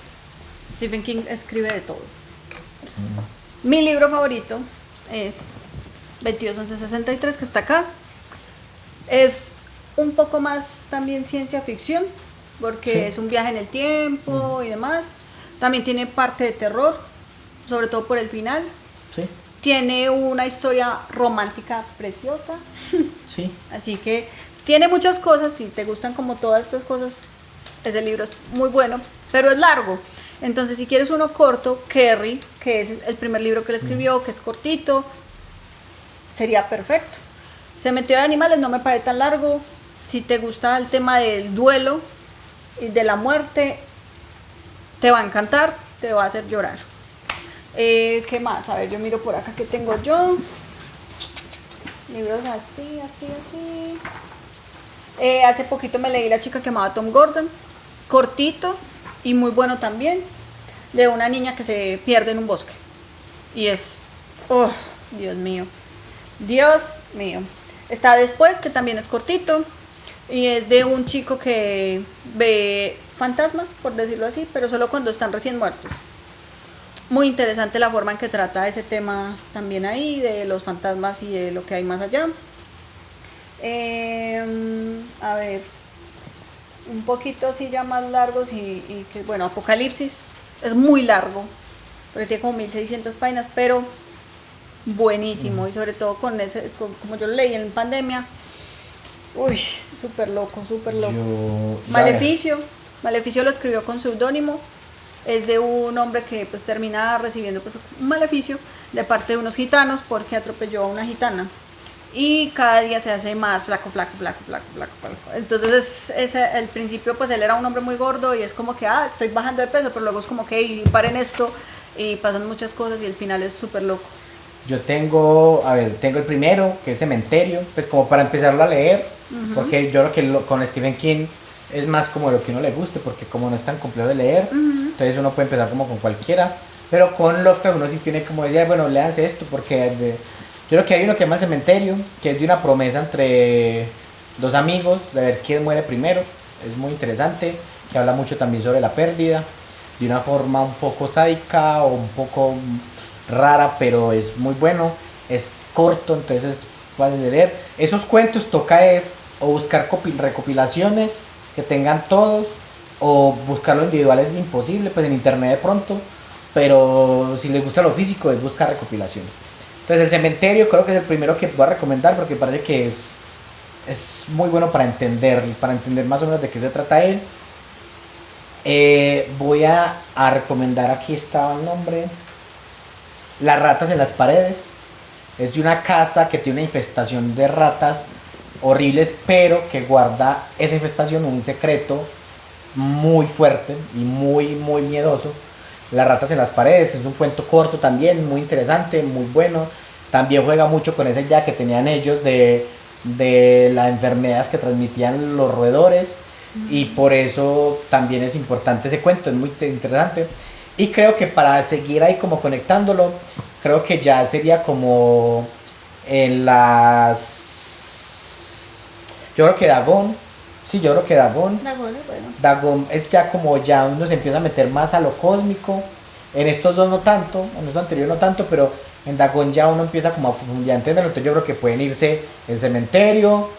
Stephen King escribe de todo. Mi libro favorito es 22-11-63, que está acá. Es un poco más también ciencia ficción, porque Sí. es un viaje en el tiempo y demás. También tiene parte de terror, sobre todo por el final. Sí, Tiene una historia romántica preciosa. sí. Así que tiene muchas cosas. Si te gustan como todas estas cosas, ese libro es muy bueno, pero es largo. Entonces, si quieres uno corto, Kerry, que es el primer libro que él escribió, que es cortito, sería perfecto. Cementerio de Animales no me parece tan largo. Si te gusta el tema del duelo y de la muerte, te va a encantar, te va a hacer llorar. ¿Qué más? A ver, yo miro por acá que tengo yo. libros así, así, así. Hace poquito me leí La chica que amaba a Tom Gordon, cortito y muy bueno también, de una niña que se pierde en un bosque. Y es, oh, Dios mío, Dios mío. Está Después, que también es cortito, y es de un chico que ve fantasmas, por decirlo así, pero solo cuando están recién muertos. Muy interesante la forma en que trata ese tema también ahí, de los fantasmas y de lo que hay más allá. A ver, un poquito así ya más largos y que, bueno, Apocalipsis es muy largo, pero tiene como 1600 páginas, pero buenísimo, y sobre todo como yo lo leí en pandemia, uy, súper loco, súper loco. Maleficio lo escribió con seudónimo, es de un hombre que pues termina recibiendo pues un maleficio de parte de unos gitanos porque atropelló a una gitana. Y cada día se hace más flaco. Entonces al principio pues él era un hombre muy gordo y es como que, estoy bajando de peso, pero luego es como que, paren esto, y pasan muchas cosas y el final es súper loco. Yo tengo el primero, que es Cementerio, pues como para empezarlo a leer, porque yo creo que con Stephen King es más como lo que uno le guste, porque como no es tan complejo de leer, entonces uno puede empezar como con cualquiera, pero con Lovecraft uno sí tiene como decir, bueno, léanse esto, porque yo creo que hay uno que se llama El Cementerio, que es de una promesa entre dos amigos, de ver quién muere primero, es muy interesante, que habla mucho también sobre la pérdida, de una forma un poco sádica o un poco rara, pero es muy bueno, es corto, entonces es fácil de leer. Esos cuentos toca o buscar recopilaciones que tengan todos, o buscarlo individual es imposible, pues en internet de pronto, pero si les gusta lo físico es buscar recopilaciones. Entonces El Cementerio creo que es el primero que voy a recomendar porque parece que es muy bueno para entender más o menos de qué se trata él. Voy a recomendar, aquí estaba el nombre, Las ratas en las paredes. Es de una casa que tiene una infestación de ratas horribles, pero que guarda esa infestación un secreto muy fuerte y muy miedoso. Las ratas en las paredes es un cuento corto también, muy interesante, muy bueno. También juega mucho con esa idea que tenían ellos de las enfermedades que transmitían los roedores, y por eso también es importante ese cuento, es muy interesante. Y creo que para seguir ahí como conectándolo, creo que ya sería como en yo creo que Dagon. Sí, yo creo que Dagon. Dagon es bueno. Dagon es ya como uno se empieza a meter más a lo cósmico. En estos dos no tanto, en los anteriores no tanto, pero en Dagon ya uno empieza como a entenderlo. Entonces yo creo que pueden irse El Cementerio,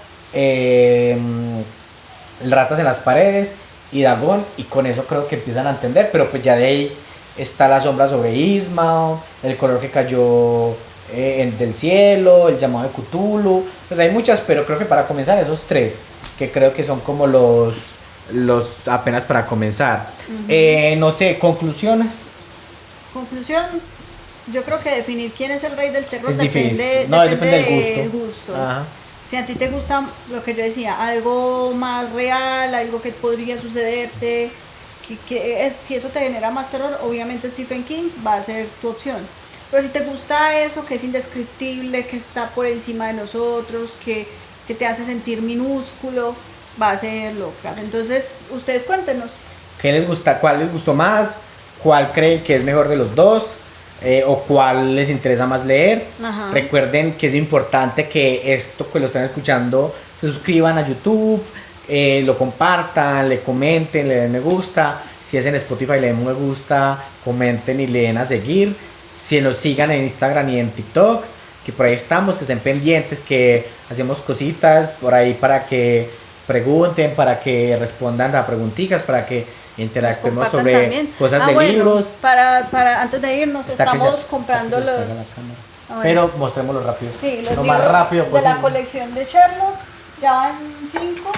Ratas en las paredes y Dagon, y con eso creo que empiezan a entender. Pero pues ya de ahí está La sombra sobre Ismael, El color que cayó del cielo, El llamado de Cthulhu. Pues hay muchas, pero creo que para comenzar esos tres, que creo que son como los apenas para comenzar. No sé, conclusiones. Conclusión, yo creo que definir quién es el rey del terror depende del gusto. Ajá. Si a ti te gusta lo que yo decía, algo más real, algo que podría sucederte, si eso te genera más terror, obviamente Stephen King va a ser tu opción. Pero si te gusta eso que es indescriptible, que está por encima de nosotros, que te hace sentir minúsculo, va a ser Lovecraft. Entonces, ustedes cuéntenos. ¿Qué les gusta? ¿Cuál les gustó más? ¿Cuál creen que es mejor de los dos? ¿O cuál les interesa más leer? Ajá. Recuerden que es importante que esto que lo están escuchando se suscriban a YouTube, lo compartan, le comenten, le den me gusta. Si es en Spotify, le den me gusta, comenten y le den a seguir. Si nos sigan en Instagram y en TikTok, que por ahí estamos, que estén pendientes, que hacemos cositas por ahí para que pregunten, para que respondan a preguntitas, para que interactuemos sobre también cosas de libros. Para antes de irnos, estamos comprando los... Pero mostrémoslo rápido. Sí, los lo libros más rápido de la colección de Sherlock. Ya van 5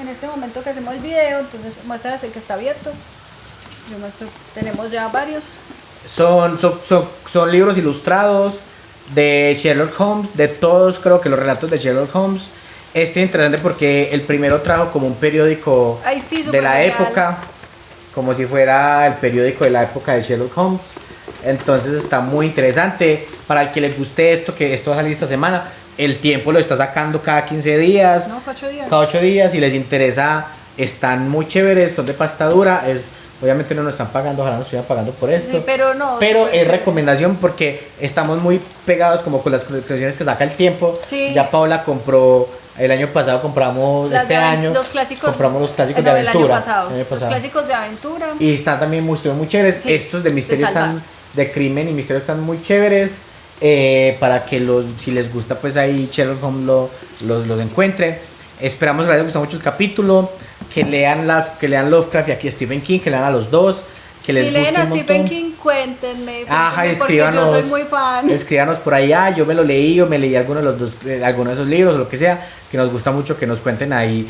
en este momento que hacemos el video, entonces muéstranos el que está abierto. Yo muestro, tenemos ya varios. Son libros ilustrados de Sherlock Holmes, de todos creo que los relatos de Sherlock Holmes. Este es interesante porque el primero trajo como un periódico de la época, como si fuera el periódico de la época de Sherlock Holmes. Entonces está muy interesante. Para el que les guste esto, que esto va a salir esta semana, El Tiempo lo está sacando cada 15 días. No, 8 días. Cada 8 días, si les interesa, están muy chéveres, son de pasta dura. Obviamente no nos están pagando, ojalá nos estuvieran pagando por esto. Sí, pero no. Pero súper es chévere. recomendación porque estamos muy pegados como con las colecciones que saca El Tiempo. Sí. Ya Paola compró, el año pasado compramos, Las este de año los clásicos. compramos los clásicos de no, el año aventura. pasado. el año pasado. Los clásicos de aventura. Y están también estuvieron muy chéveres. Sí, Estos de misterio de salvar. están, de crimen y misterio están muy chéveres. Para que si les gusta, pues ahí Sherlock Holmes los encuentren. Esperamos que les haya gustado mucho el capítulo. Que lean Lovecraft y aquí Stephen King, que lean a los dos. Que les Si guste leen a un Stephen montón. King, cuéntenme. Ajá, Porque escríbanos. yo soy muy fan. Escríbanos por ahí, yo me lo leí o me leí alguno de los dos, alguno de esos libros o lo que sea, que nos gusta mucho que nos cuenten ahí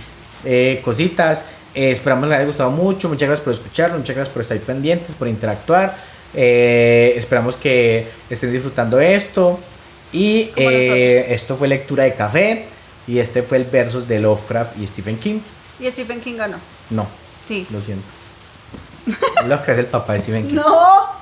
cositas. Esperamos que les haya gustado mucho. Muchas gracias por escucharlo, muchas gracias por estar ahí pendientes, por interactuar. Esperamos que estén disfrutando esto. Y Como nosotros. esto fue Lectura de Café. Y este fue el versus de Lovecraft y Stephen King. Y Stephen King ganó. No, Sí. lo siento. Lovecraft es el papá de Stephen King. No.